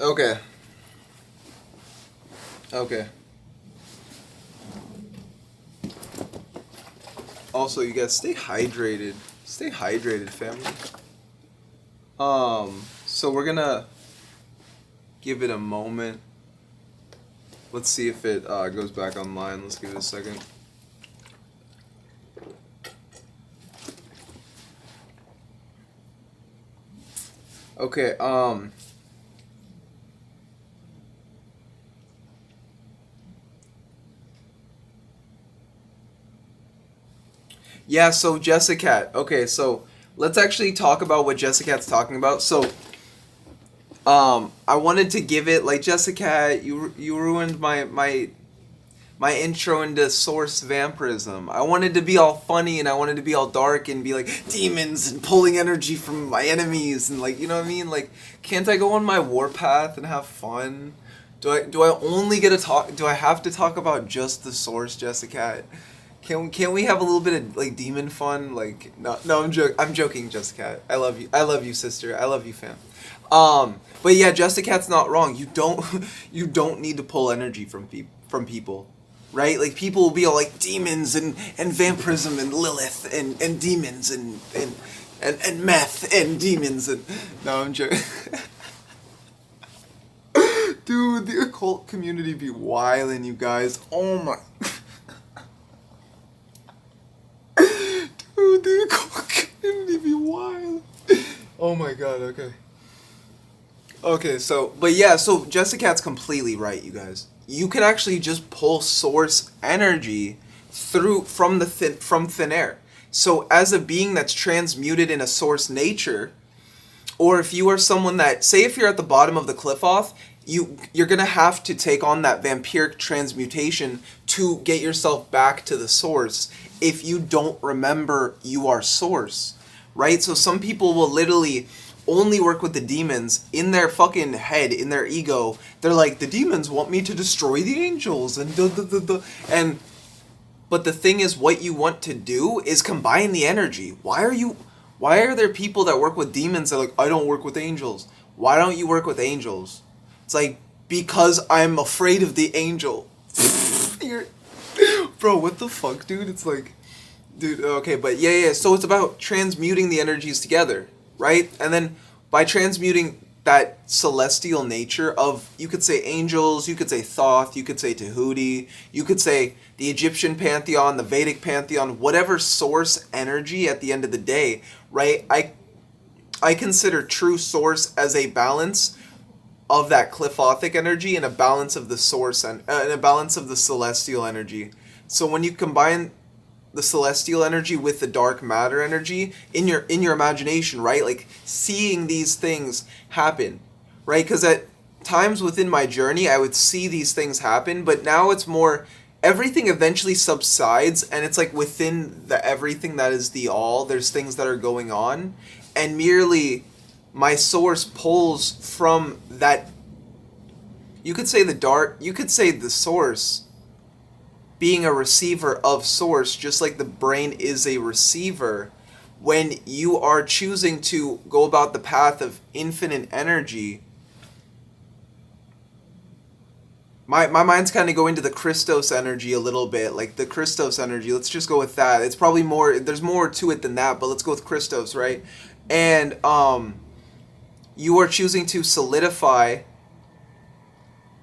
okay. Okay. Also, you guys stay hydrated. Stay hydrated, family. So we're gonna give it a moment. Let's see if it goes back online. Let's give it a second. Okay, yeah, so Jessica. Okay, so let's actually talk about what Jessica's talking about. So, I wanted to give it like Jessica. You ruined my intro into source vampirism. I wanted to be all funny and I wanted to be all dark and be like demons and pulling energy from my enemies and like you know what I mean? Like, can't I go on my warpath and have fun? Do I only get to talk? Do I have to talk about just the source, Jessica? Can we have a little bit of like demon fun? Like no I'm joking, Jessica. I love you, sister. I love you, fam. But yeah, Jessica's not wrong. You don't you don't need to pull energy from people, right? Like people will be all like demons and vampirism and Lilith and demons and meth and demons and no, I'm joking. Dude, the occult community be wildin', you guys. Oh my. Dude, the occult community be wild. Oh my god, okay. Okay, so, but yeah, so Jessica's completely right, you guys. You can actually just pull source energy from thin air. So as a being that's transmuted in a source nature, or if you are someone that, say if you're at the bottom of the cliff off, you're gonna have to take on that vampiric transmutation to get yourself back to the source if you don't remember you are source, right? So some people will literally only work with the demons in their fucking head, in their ego. They're like, the demons want me to destroy the angels and and but the thing is, what you want to do is combine the energy. Why are there people that work with demons that are like, I don't work with angels? Why don't you work with angels? It's like, because I'm afraid of the angel. Bro, what the fuck, dude? It's like, dude, okay, but yeah. So it's about transmuting the energies together, right? And then by transmuting that celestial nature of, you could say angels, you could say Thoth, you could say Tahuti, you could say the Egyptian pantheon, the Vedic pantheon, whatever source energy at the end of the day, right? I consider true source as a balance of that cliffothic energy and a balance of the source and a balance of the celestial energy. So when you combine the celestial energy with the dark matter energy in your imagination, right? Like seeing these things happen, right? Because at times within my journey, I would see these things happen, but now it's more everything eventually subsides, and it's like within the everything that is the all, there's things that are going on, and merely my source pulls from that. You could say the source being a receiver of source, just like the brain is a receiver. When you are choosing to go about the path of infinite energy, my mind's kind of going to the Christos energy a little bit, like the Christos energy. Let's just go with that. It's probably more, there's more to it than that, but let's go with Christos, right? And you are choosing to solidify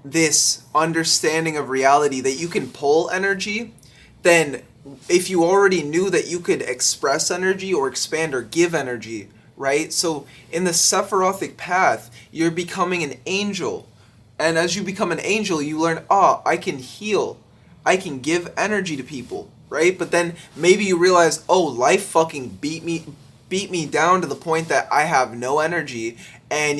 this understanding of reality that you can pull energy. Then if you already knew that you could express energy or expand or give energy, right? So in the Sephirothic path, you're becoming an angel. And as you become an angel, you learn, I can heal. I can give energy to people, right? But then maybe you realize, life fucking beat me down to the point that I have no energy. And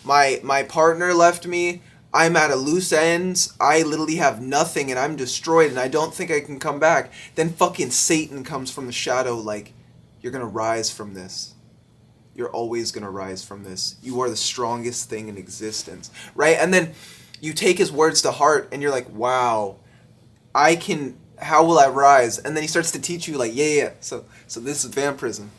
my partner left me. I'm at a loose ends. I literally have nothing and I'm destroyed and I don't think I can come back. Then fucking Satan comes from the shadow like, you're gonna rise from this. You're always gonna rise from this. You are the strongest thing in existence, right? And then you take his words to heart and you're like, wow, how will I rise? And then he starts to teach you like, yeah. So this is vampirism.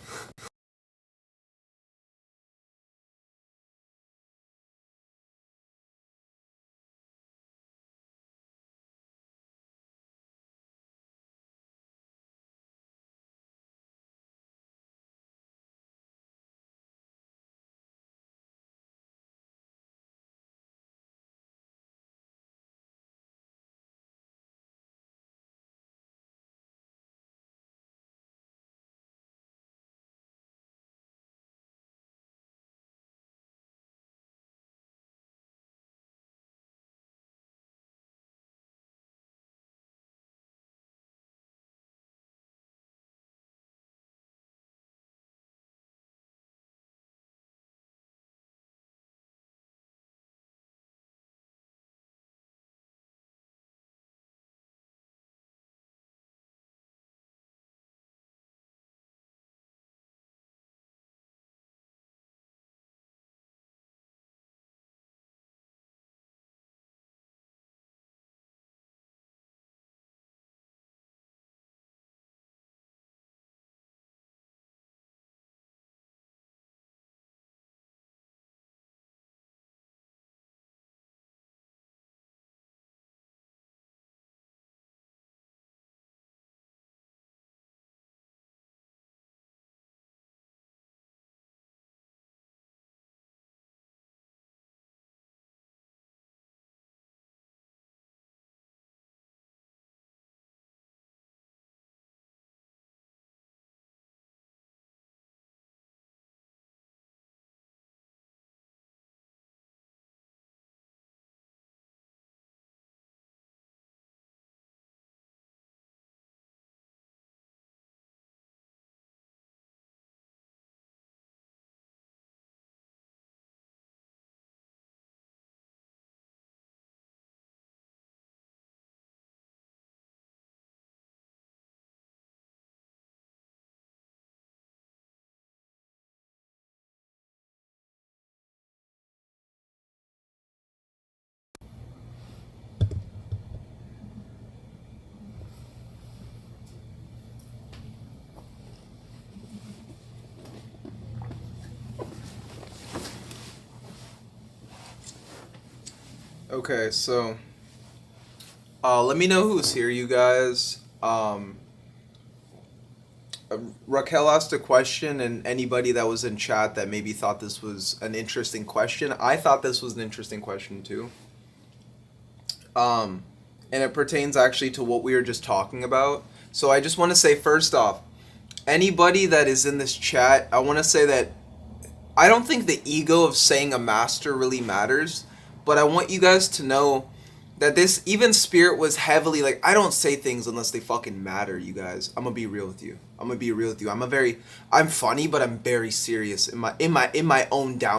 Okay, so let me know who's here, you guys. Raquel asked a question, and anybody that was in chat that maybe thought this was an interesting question, I thought this was an interesting question too. And it pertains actually to what we were just talking about. So I just want to say, first off, anybody that is in this chat, I want to say that I don't think the ego of saying a master really matters, but I want you guys to know that this, even Spirit was heavily like, I don't say things unless they fucking matter, you guys. I'm gonna be real with you. I'm funny, but I'm very serious in my own down